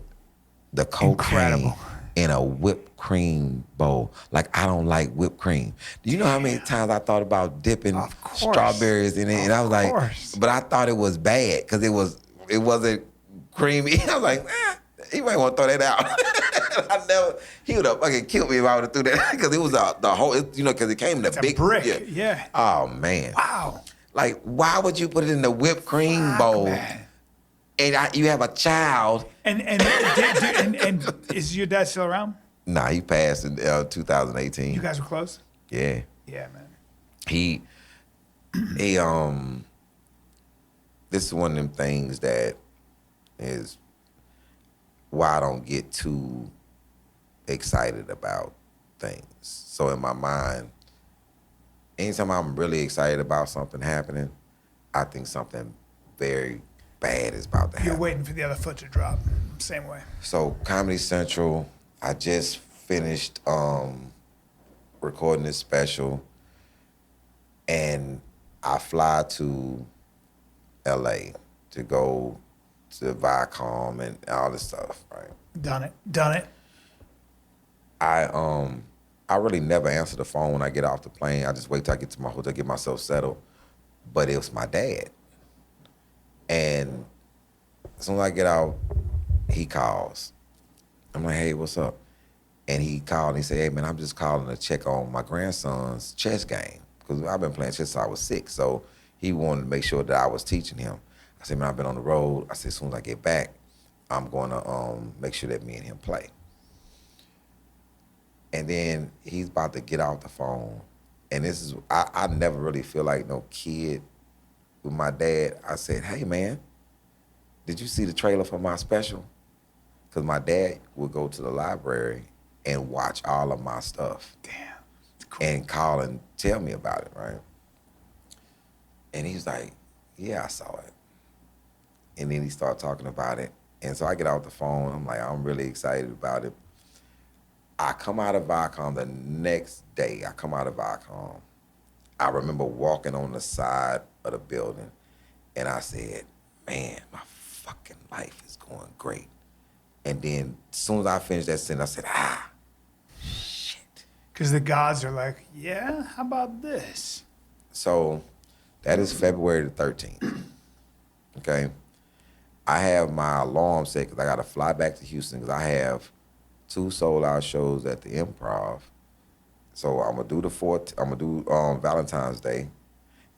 the cocaine Incredible. in a whipped cream bowl? Like, I don't like whipped cream. Do you know how many times I thought about dipping Of course. strawberries in it? And I was like, course. but I thought it was bad because it wasn't creamy. I was like, he might want to throw that out. He would have fucking killed me if I would have threw that, because it was the whole, because it came in a big brick. Yeah. Oh man. Wow. Like, why would you put it in the whipped cream bowl? Man. And you have a child. And is your dad still around? Nah, he passed in 2018. You guys were close? Yeah. Yeah, man. He this is one of them things that is why I don't get too excited about things. So in my mind, anytime I'm really excited about something happening, I think something very bad is about to happen. You're waiting for the other foot to drop. Same way. So Comedy Central, I just finished recording this special, and I fly to LA to go to Viacom and all this stuff, right? Done it. I really never answer the phone when I get off the plane. I just wait till I get to my hotel, get myself settled. But it was my dad. And as soon as I get out, he calls. I'm like, hey, what's up? And he called and he said, hey man, I'm just calling to check on my grandson's chess game. Because I've been playing chess since I was 6. So he wanted to make sure that I was teaching him. I said, man, I've been on the road. I said, as soon as I get back, I'm going to make sure that me and him play. And then he's about to get off the phone. And this is, I never really feel like no kid with my dad. I said, hey man, did you see the trailer for my special? Because my dad would go to the library and watch all of my stuff. Damn. Cool. And call and tell me about it, right? And he's like, yeah, I saw it. And then he started talking about it. And so I get off the phone. I'm like, I'm really excited about it. I come out of Viacom the next day. I remember walking on the side of the building and I said, man, my fucking life is going great. And then as soon as I finished that sentence, I said, shit. Because the gods are like, yeah, how about this? So that is February the 13th, okay? I have my alarm set because I got to fly back to Houston because I have 2 sold-out shows at the Improv. So I'm gonna do Valentine's Day,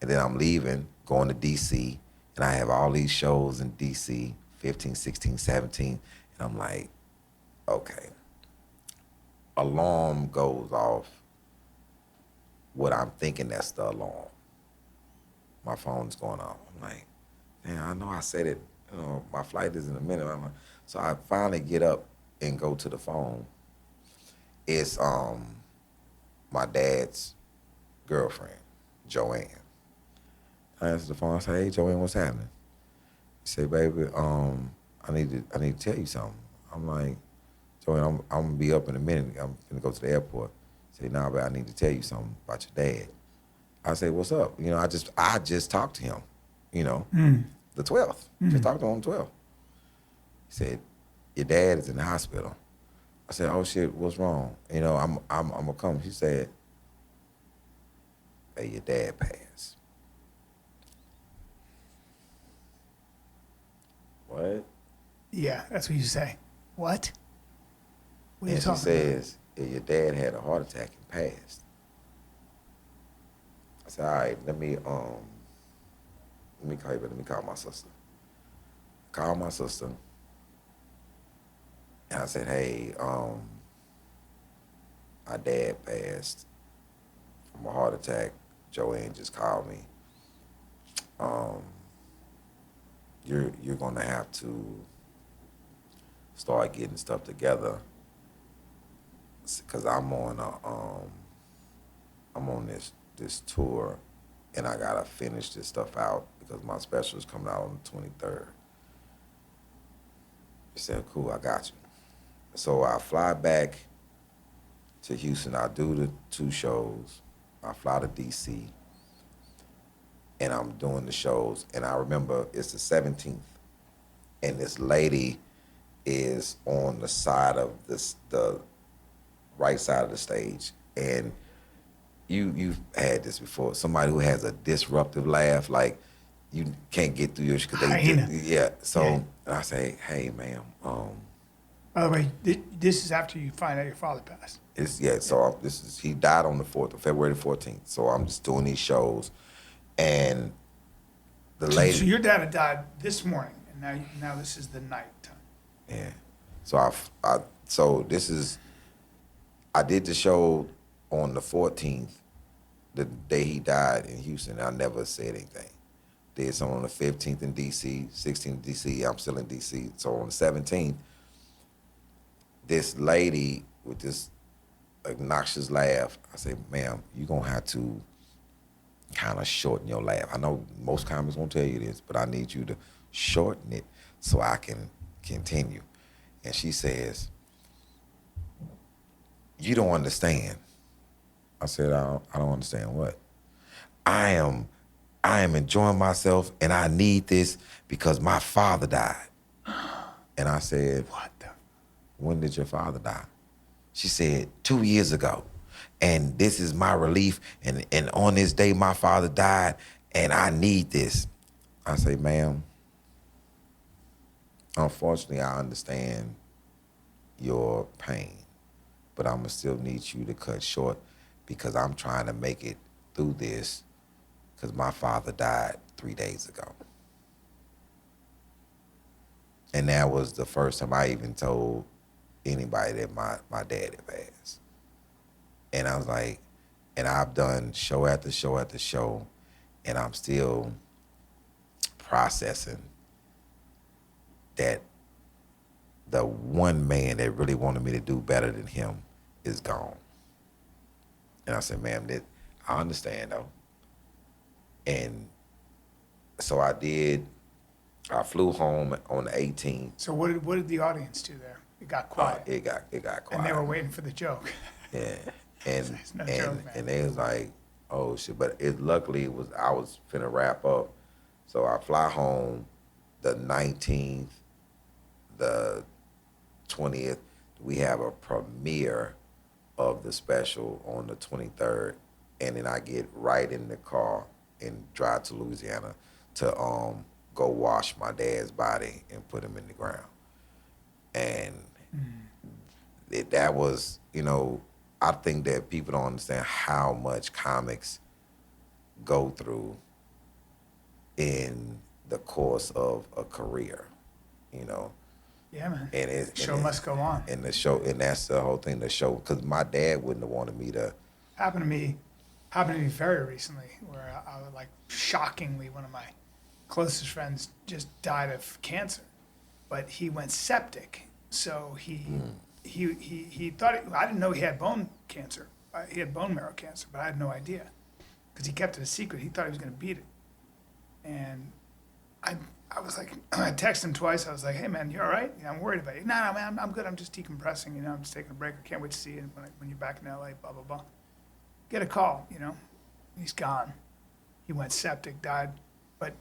and then I'm leaving, going to DC, and I have all these shows in DC, 15, 16, 17, and I'm like, okay. Alarm goes off. What I'm thinking, that's the alarm. My phone's going off. I'm like, damn, I know I said it, my flight is in a minute. So I finally get up and go to the phone. It's my dad's girlfriend, Joanne. I answer the phone. I say, "Hey, Joanne, what's happening?" She say, "Baby, I need to tell you something." I'm like, "Joanne, I'm gonna be up in a minute. I'm gonna go to the airport." She say, "Nah, but I need to tell you something about your dad." I say, "What's up?" I just talked to him. The 12th. Just talked to him on the 12th. He said, "Your dad is in the hospital." I said, "Oh shit, what's wrong?" I'm gonna come. She said, "Hey, your dad passed." What? Yeah, that's what you say. What? What are you And she talking says, "Yeah, your dad had a heart attack and passed." I said, "All right, let me call you, but let me call my sister." Call my sister. And I said, "Hey, my dad passed from a heart attack. Joanne just called me. You're gonna have to start getting stuff together, cause I'm on this tour, and I gotta finish this stuff out because my special is coming out on the 23rd." He said, "Cool, I got you." So I fly back to Houston. I do the 2 shows. I fly to DC, and I'm doing the shows. And I remember it's the 17th, and this lady is on the side of the right side of the stage. And you've had this before. Somebody who has a disruptive laugh, like you can't get through yours because Hyena. yeah. So Yeah. And I say, "Hey, ma'am, By the way, this is after you find out your father passed. So he died on the 4th of February the 14th. So I'm just doing these shows, and the So lady, your dad had died this morning, and now this is the night time. yeah. I did the show on the 14th, the day he died in Houston. I never said anything. Did some on the 15th in DC, 16th in DC. I'm still in DC. So on the 17th, this lady with this obnoxious laugh, I say, "Ma'am, you're gonna have to kind of shorten your laugh. I know most comics won't tell you this, but I need you to shorten it so I can continue." And she says, "You don't understand." I said, I don't understand what?" I am enjoying myself, and I need this because my father died." And I said, What the? "When did your father die?" She said, 2 years ago. "And this is my relief. And on this day, my father died, and I need this." I say, "Ma'am, unfortunately, I understand your pain, but I'm gonna still need you to cut short because I'm trying to make it through this because my father died 3 days ago. And that was the first time I even told anybody that my dad had passed. And I was like, and I've done show after show after show, and I'm still processing that the one man that really wanted me to do better than him is gone. And I said, ma'am, I understand though. And so I flew home on the 18th. So what did the audience do there? It got quiet. It got quiet. And they were waiting for the joke. Yeah. And It's no joke, man. and they was like, oh shit. But luckily I was finna wrap up. So I fly home the 19th, the 20th. We have a premiere of the special on the 23rd. And then I get right in the car and drive to Louisiana to go wash my dad's body and put him in the ground. And that was, I think that people don't understand how much comics go through in the course of a career, Yeah, man. And Show must go on. And that's the whole thing, the show, because my dad wouldn't have wanted me to. Happened to me very recently, where I was like, shockingly, one of my closest friends just died of cancer, but he went septic. So he thought I didn't know he had bone cancer. He had bone marrow cancer, but I had no idea because he kept it a secret. He thought he was going to beat it, and I was like, I texted him twice. I was like, hey man, you all right? I'm worried about you. No, man, I'm good. I'm just decompressing. I'm just taking a break. I can't wait to see you when you're back in LA. Blah blah blah. Get a call. He's gone. He went septic, died. But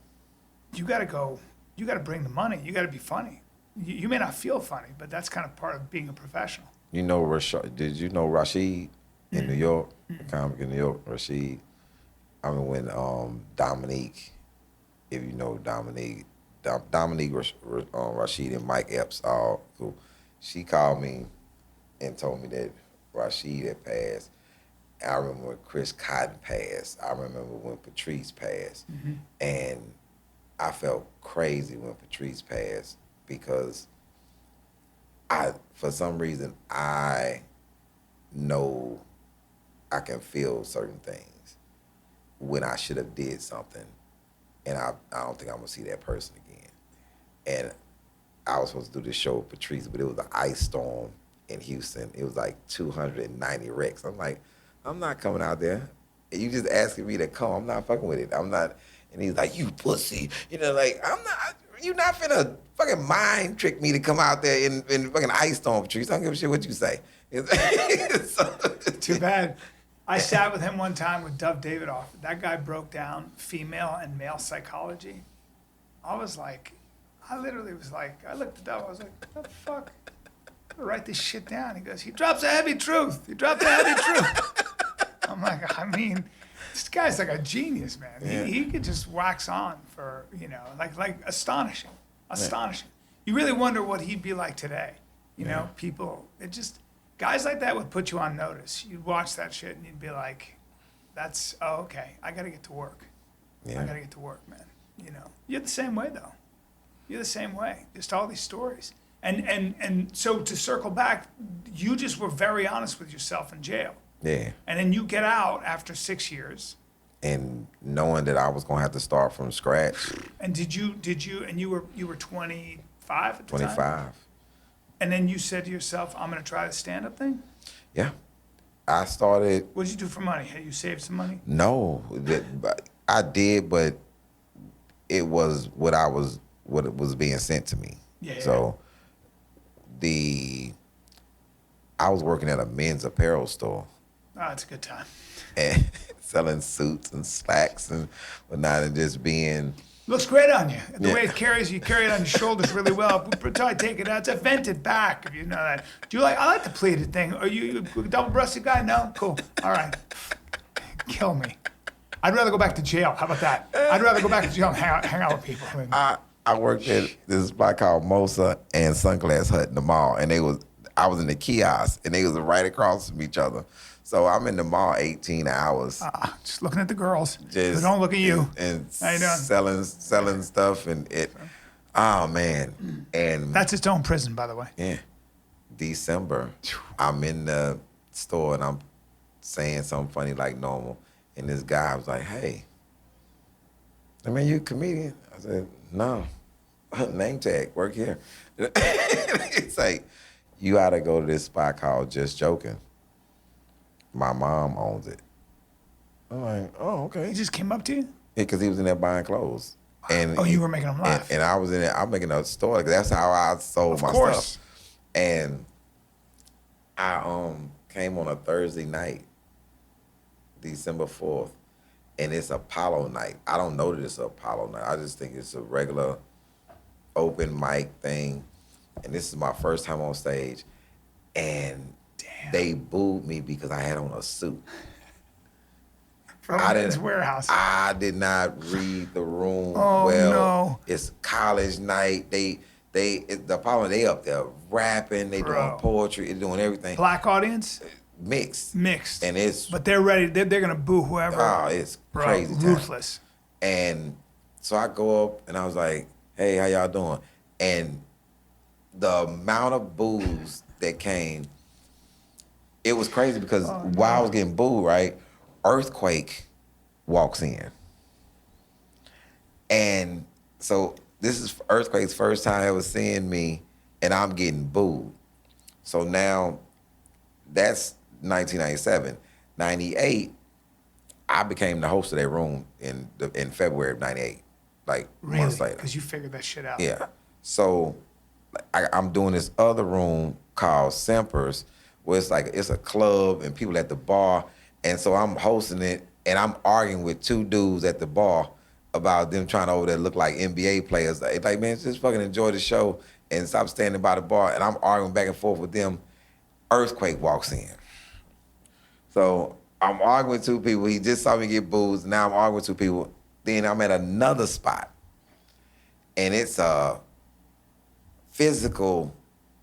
you got to go. You got to bring the money. You got to be funny. You may not feel funny, but that's kind of part of being a professional. Did you know Rashid in New York? A comic in New York, Rashid. I mean, when Dominique, if you know Dominique, Rashid and Mike Epps, all cool. She called me and told me that Rashid had passed. I remember when Chris Cotton passed. I remember when Patrice passed. Mm-hmm. And I felt crazy when Patrice passed because for some reason, I know I can feel certain things when I should have did something. And I don't think I'm gonna see that person again. And I was supposed to do this show with Patrice, but it was an ice storm in Houston. It was like 290 wrecks. I'm like, I'm not coming out there. You just asking me to come. I'm not fucking with it. I'm not. And he's like, you pussy. I'm not. You're not finna fucking mind trick me to come out there in fucking ice storm, Patrice. I don't give a shit what you say. Too bad. I sat with him one time with Dov Davidoff. That guy broke down female and male psychology. I literally was like, I looked at Dov, I was like, what the fuck? I'm gonna write this shit down. He goes, he drops a heavy truth. I'm like, this guy's like a genius, man. Yeah. He could just wax on for, like astonishing. You really wonder what he'd be like today. People, guys like that would put you on notice. You'd watch that shit and you'd be like, okay, I gotta get to work. Yeah. I gotta get to work, man. You're the same way though. You're the same way. Just all these stories. And so to circle back, you just were very honest with yourself in jail. Yeah. And then you get out after 6 years. And knowing that I was gonna have to start from scratch. And did you and you were 25 at the 25. time? And then you said to yourself, I'm gonna try the stand-up thing? Yeah. I started. What did you do for money? Had you saved some money? No, I did, but it was what it was being sent to me. Yeah. So I was working at a men's apparel store. Oh, it's a good time. And selling suits and slacks and whatnot, and just being. Looks great on you. The way it carries, you carry it on your shoulders really well. Until I take it out, it's a vented back, if you know that. I like the pleated thing. Are you a double-breasted guy? No? Cool. All right. Kill me. I'd rather go back to jail. How about that? I'd rather go back to jail and hang out with people. I worked at this spot called Mosa and Sunglass Hut in the mall, and I was in the kiosk, and they was right across from each other. So I'm in the mall 18 hours. Just looking at the girls. Just Who don't look at you. And How you doing? selling stuff, and it. Oh man, and That's its own prison, by the way. yeah, December, I'm in the store and I'm saying something funny like normal, and this guy was like, "Hey, I mean, you a comedian?" I said, "No, name tag, work here." It's like, you ought to go to this spot called Just Joking. My mom owns it. I'm like, "Oh, okay." He just came up to you? Because he was in there buying clothes. And You were making him laugh. And I was in there, I'm making a story, because that's how I sold my stuff. And I came on a Thursday night, December 4th, and it's Apollo night. I don't know that it's Apollo night. I just think it's a regular open mic thing. And this is my first time on stage. And they booed me because I had on a suit. From Men's Warehouse. I did not read the room well. No. It's college night. The Apollo, they up there rapping, they doing poetry, they doing everything. Black audience? Mixed. And it's. But they're ready. They're gonna boo whoever. Oh, it's crazy. Ruthless. And so I go up and I was like, "Hey, how y'all doing?" And the amount of boos that came, it was crazy, because while I was getting booed, right, Earthquake walks in. And so this is Earthquake's first time ever seeing me, and I'm getting booed. So now that's 1997. 98, I became the host of that room in February of 98, like months later. Because you figured that shit out. Yeah. So I'm doing this other room called Semper's, where it's a club and people at the bar. And so I'm hosting it, and I'm arguing with two dudes at the bar about them trying to over there look like NBA players. Like, man, just fucking enjoy the show and stop standing by the bar. And I'm arguing back and forth with them. Earthquake walks in. So I'm arguing with two people. He just saw me get booed. Now I'm arguing with two people. Then I'm at another spot, and it's a physical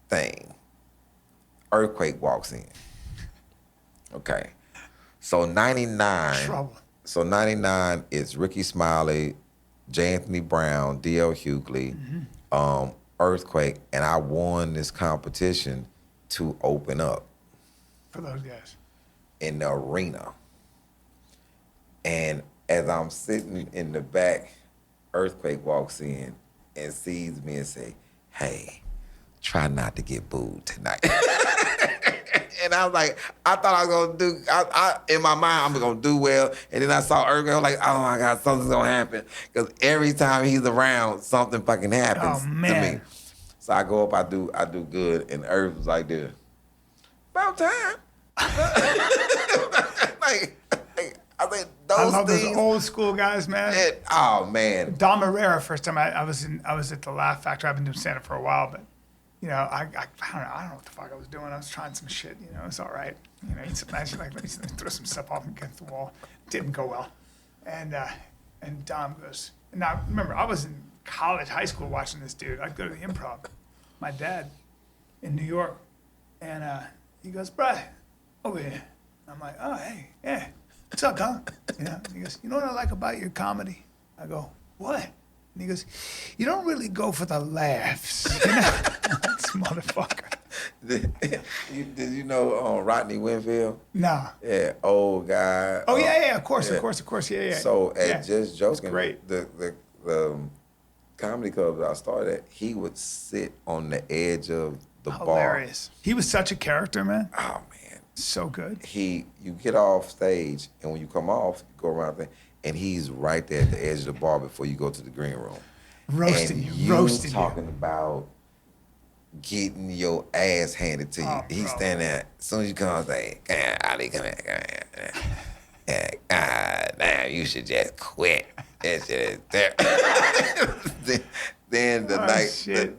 thing. Earthquake walks in. Okay. So 99. Trouble. So 99 is Ricky Smiley, J. Anthony Brown, D.L. Hughley, Earthquake, and I won this competition to open up For those guys. in the arena. And as I'm sitting in the back, Earthquake walks in and sees me and say, "Hey, try not to get booed tonight." And I was like, I thought I was gonna do. In my mind, I'm gonna do well. And then I saw Earthquake. I was like, oh my God, something's gonna happen. Because every time he's around, something fucking happens to me. So I go up, I do good, and Earth was like, "Dude, about time." like I said, I love those old school guys, man. Oh man, Don Herrera. First time I was at the Laugh Factory. I've been doing stand-up for a while, but you know, I don't know what the fuck I was doing. I was trying some shit. You know, it's all right. You know, eat some nice, like, let me throw some stuff off against the wall. Didn't go well, and Dom goes. Now remember, I was in college, high school, watching this dude. I'd go to the Improv. My dad in New York, and he goes, "Bruh, over here." I'm like, "Oh, hey, yeah, what's up, Dom?" You know, he goes, "You know what I like about your comedy?" I go, "What?" And he goes, "You don't really go for the laughs." You know? This motherfucker. Did you know Rodney Winfield? No. Yeah, old guy. Oh yeah, of course, yeah. So at Just Joking, great. The comedy club that I started at, he would sit on the edge of the Hilarious. Bar. He was such a character, man. Oh man, so good. You get off stage, and when you come off, you go around there, and he's right there at the edge of the bar before you go to the green room. Roasting you. Talking about getting your ass handed to you. Oh, He's standing there. As soon as you come, say, Ali, come here. Damn, you should just quit. That shit is there. Then the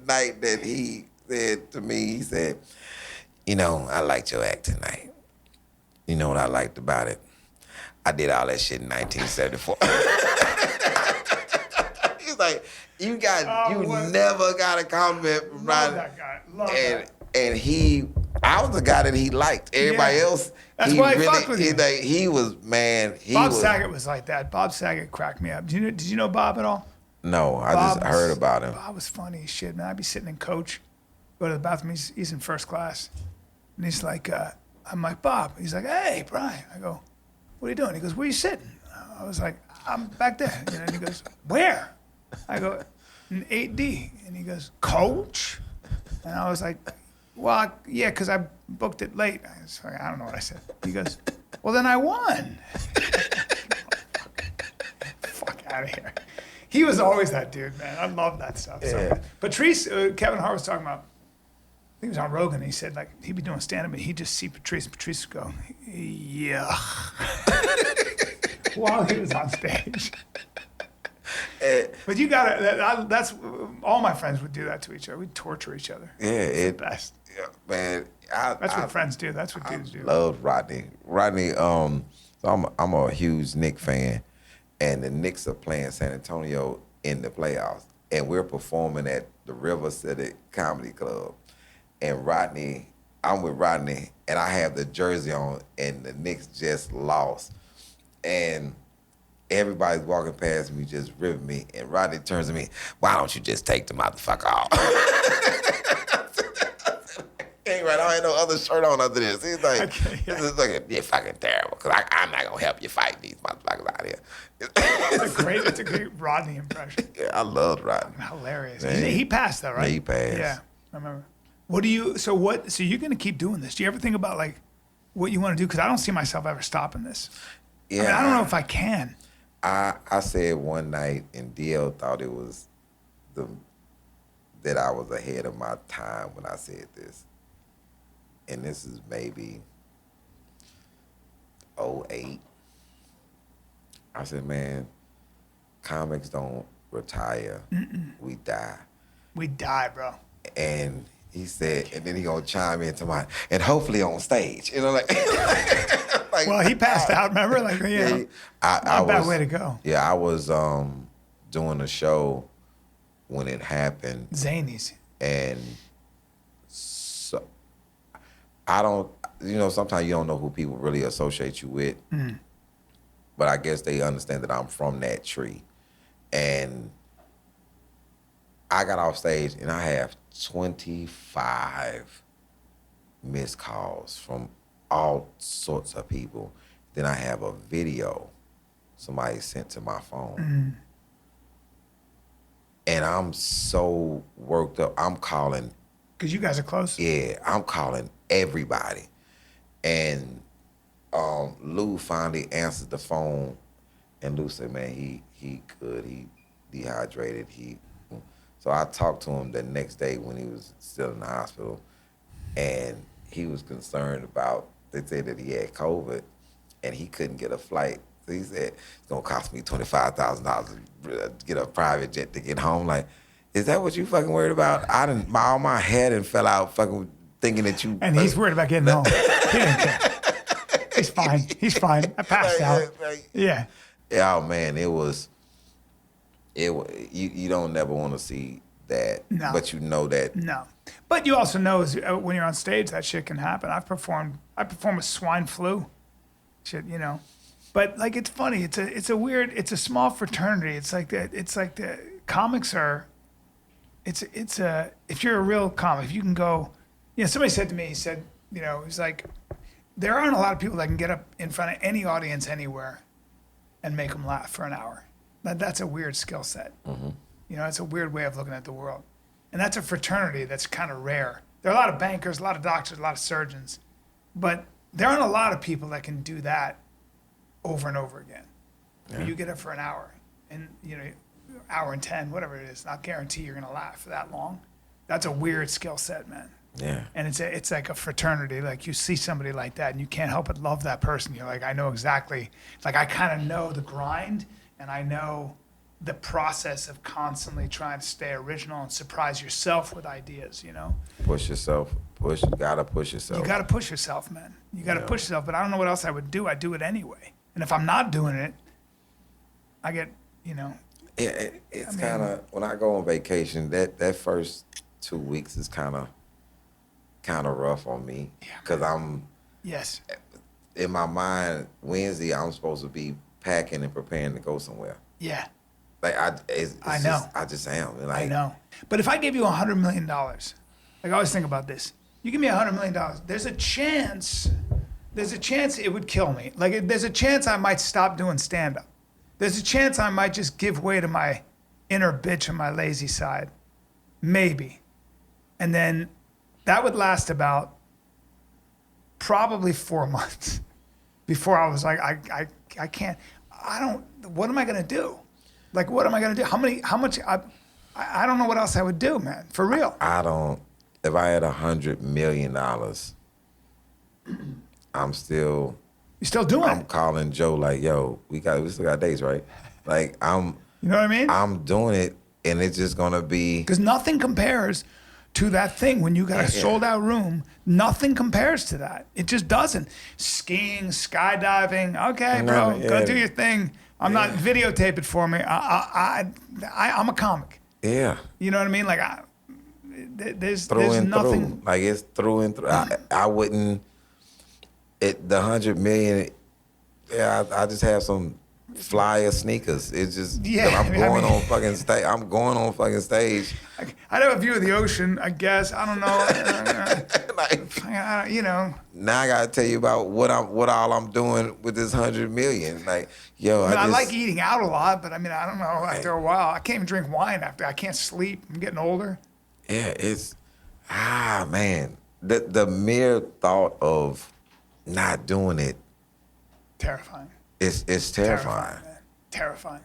night that he said to me, he said, "You know, I liked your act tonight. You know what I liked about it? I did all that shit in 1974. He's like, you never got a compliment from Love that guy. Love that. And he I was the guy that he liked. Everybody Yeah. else, That's he why I really, fucked with you. he was, man, he Bob was. Saget was like that. Bob Saget cracked me up. Did you know Bob at all? No, I Bob just heard was- about him. Bob was funny as shit, man. I'd be sitting in coach, go to the bathroom. He's in first class. And he's like, I'm like, Bob. He's like, hey, Brian. I go, what are you doing? He goes, where are you sitting? I was like, I'm back there. You know, and he goes, where? I go, in 8D. And he goes, coach? And I was like, well, yeah, because I booked it late. I was like, I don't know what I said. He goes, well, then I won. Fuck out of here. He was always that dude, man. I love that stuff. So Yeah. much. Patrice, Kevin Hart was talking about, I think he was on Rogan. He said, like, he'd be doing stand-up and he'd just see Patrice. Patrice would go, yeah. While he was on stage. But you gotta, that's, all my friends would do that to each other. We'd torture each other. Yeah, It's the best. yeah, man. That's what friends do. That's what I dudes do. loved Rodney. Rodney, so I'm a huge Knicks fan, and the Knicks are playing San Antonio in the playoffs, and we're performing at the River City Comedy Club, and Rodney, I'm with Rodney, and I have the jersey on, and the Knicks just lost, and everybody's walking past me, just ripping me, and Rodney turns to me, why don't you just take the motherfucker off? Ain't right, I ain't no other shirt on under this. He's like, Okay, yeah. this is looking, you're fucking terrible, because I'm not going to help you fight these motherfuckers out here. It's a great Rodney impression. Yeah, I loved Rodney. Hilarious. Man. He passed though, right? Yeah, he passed. Yeah, I remember. So you're gonna keep doing this? Do you ever think about like what you want to do? Because I don't see myself ever stopping this. Yeah, I mean, I don't know if I can. I said one night, and DL thought it was that I was ahead of my time when I said this. And this is maybe '08. I said, man, comics don't retire. We die. We die, bro. And he said, and then he gonna chime into my, and hopefully on stage. You know, like, like Well, he passed out. Remember, like, yeah, not a bad way to go. Yeah, I was doing a show when it happened, Zanies. and so I don't, sometimes you don't know who people really associate you with, but I guess they understand that I'm from that tree, and I got off stage and I have 25 missed calls from all sorts of people. Then I have a video somebody sent to my phone. And I'm so worked up. I'm calling, Because you guys are close. yeah, I'm calling everybody. And Lou finally answered the phone, and Lou said, man, he good, he dehydrated, So I talked to him the next day when he was still in the hospital, and he was concerned about, they said that he had COVID, and he couldn't get a flight. So he said, it's gonna cost me $25,000 to get a private jet to get home. Like, is that what you fucking worried about? All my head and fell out fucking thinking that you. And he's worried about getting home. He didn't care. He's fine. He's fine. I passed out. Yeah. Yeah, oh man, you don't never want to see that, No. but you know that. No. But you also know when you're on stage, that shit can happen. I performed with swine flu. Shit, But like, it's funny. It's a small fraternity. It's like the comics are, if you're a real comic, if you can go, somebody said to me, he said, he's like, there aren't a lot of people that can get up in front of any audience anywhere and make them laugh for an hour. That's a weird skill set. It's a weird way of looking at the world. And that's a fraternity that's kind of rare. There are a lot of bankers, a lot of doctors, a lot of surgeons, but there aren't a lot of people that can do that over and over again. Yeah. You get up for an hour, and hour and 10, whatever it is, not guarantee you're gonna laugh for that long. That's a weird skill set, man. Yeah. And it's like a fraternity. Like, you see somebody like that, and you can't help but love that person. You're like, I know exactly. Like, I kind of know the grind, and I know the process of constantly trying to stay original and surprise yourself with ideas. Push yourself. Gotta push yourself. You got to push yourself, man. You got to push yourself. But I don't know what else I would do. I do it anyway. And if I'm not doing it, I get, It's kind of, when I go on vacation, that first 2 weeks is kind kind of rough on me because I'm Yes. in my mind. Wednesday, I'm supposed to be packing and preparing to go somewhere. Yeah. Like I know. I just am. Like, I know. But if I give you $100 million, like I always think about this, you give me $100 million, there's a chance it would kill me. Like there's a chance I might stop doing stand-up. There's a chance I might just give way to my inner bitch and my lazy side. Maybe. And then that would last about probably 4 months before I was like, I can't, what am I going to do? Like, what am I going to do? How much, I don't know what else I would do, man, for real. I don't. If I had $100 million, I'm still. You're still doing I'm it. calling Joe like, yo, we still got dates, right? Like I'm. You know what I mean? I'm doing it, and it's just gonna be. Because nothing compares to that thing when you got a sold out room. Nothing compares to that. It just doesn't. Skiing, skydiving. Okay, bro, go do your thing. I'm not videotape it for me. I'm a comic. Yeah. You know what I mean? Like there's Through. nothing. Like it's through and through. I wouldn't. The 100 million. Yeah, I just have some flyer sneakers. It's just I'm going on fucking stage. I'm going on fucking stage. I'd have a view of the ocean, I guess. I don't know. Like, you know. now I gotta tell you about what all I'm doing with this 100 million. Like, yo, I like eating out a lot, but I mean, I don't know. After a while, I can't even drink wine. I can't sleep. I'm getting older. Yeah, it's man. The mere thought of not doing it, Terrifying. it's terrifying. Man. Terrifying.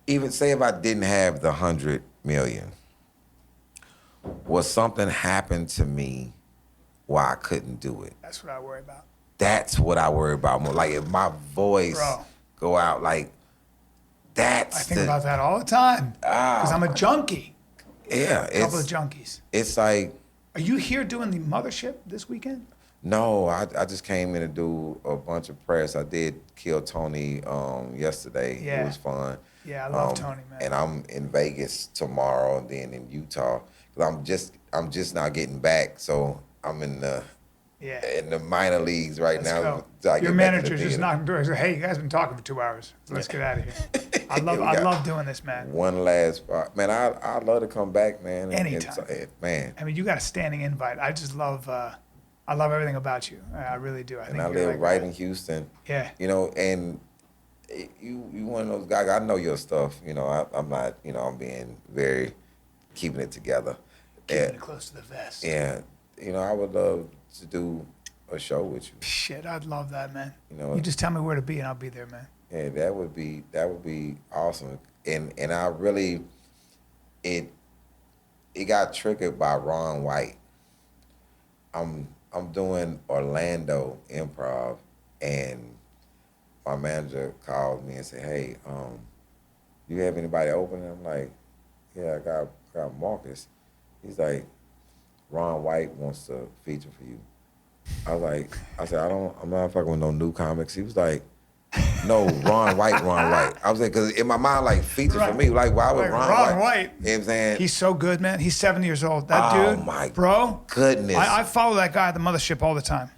Even say if I didn't have the 100 million, was something happened to me why I couldn't do it? That's what I worry about. That's what I worry about more. Like if my voice go out, like that's. I think about that all the time because I'm a junkie. Yeah, A couple of junkies. It's like. Are you here doing the mothership this weekend? No, I just came in to do a bunch of press. I did Kill Tony yesterday. Yeah. It was fun. Yeah, I love Tony, man. And I'm in Vegas tomorrow, and then in Utah. Cause I'm just now getting back, so I'm in the minor leagues right Let's now. go. Your manager's just knocking doors. Hey, you guys been talking for 2 hours. Let's get out of here. I love doing this, man. One last spot, man. I'd love to come back, man. Anytime, man. I mean, you got a standing invite. I just love. I love everything about you. I really do. I live right in Houston. Yeah. You know, and you one of those guys. I know your stuff. You know, I'm not. You know, I'm being very keeping it together. Keeping it close to the vest. Yeah. You know, I would love to do a show with you. Shit, I'd love that, man. You know, you just tell me where to be and I'll be there, man. Yeah, that would be awesome. And I really it got triggered by Ron White. I'm doing Orlando Improv, and my manager called me and said, "Hey, you have anybody open?" And I'm like, "Yeah, I got Marcus." He's like, "Ron White wants to feature for you." I said, I'm not fucking with no new comics. He was like, "No, Ron White." I was like, because in my mind, like, feature for me, like, why would Ron White? You know what I'm saying? He's so good, man. He's 70 years old. That dude, my bro. Goodness. I follow that guy at the mothership all the time.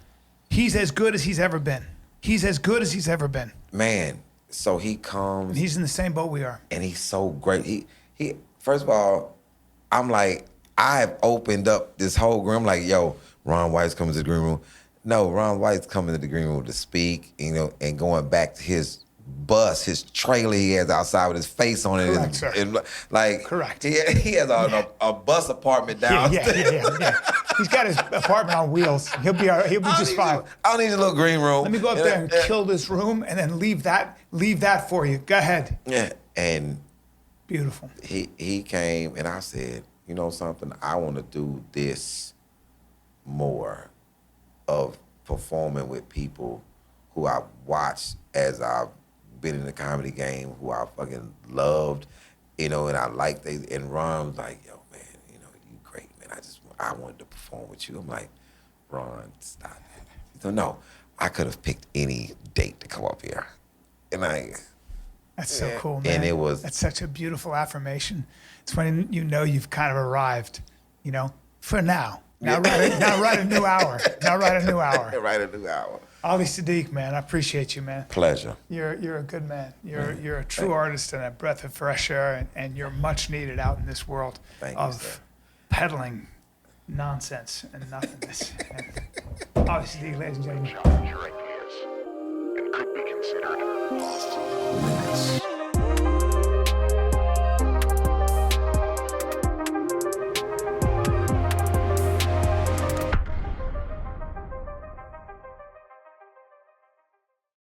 He's as good as he's ever been. He's as good as he's ever been. Man, so he comes. And he's in the same boat we are. And he's so great. He first of all, I'm like, I have opened up this whole room. I'm like, yo, Ron White's coming to the green room. No, Ron White's coming to the green room to speak, you know, and going back to his bus, his trailer he has outside with his face on it. Correct, sir. Like, correct. He has a bus apartment downstairs. Yeah. He's got his apartment on wheels. He'll be just fine. I don't need a little green room. Let me go up there and kill this room and then leave that for you. Go ahead. Yeah, and beautiful. He came and I said, you know something, I want to do this more of performing with people who I've watched as I've been in the comedy game, who I fucking loved, you know, and I liked it. And Ron was like, yo, man, you know, you great, man. I wanted to perform with you. I'm like, Ron, stop it. He said, no, I could have picked any date to come up here. And that's so cool, man. And that's such a beautiful affirmation. It's when you know you've kind of arrived, you know, for now. Now write a new hour. Now write a new hour. Write a new hour. Ali Siddiq, man, I appreciate you, man. Pleasure. You're a good man. You're a true artist and a breath of fresh air, and you're much needed out in this world Thank you, of sir. peddling nonsense and nothingness. Ali Siddiq, ladies and gentlemen. Challenge your ideas and could be considered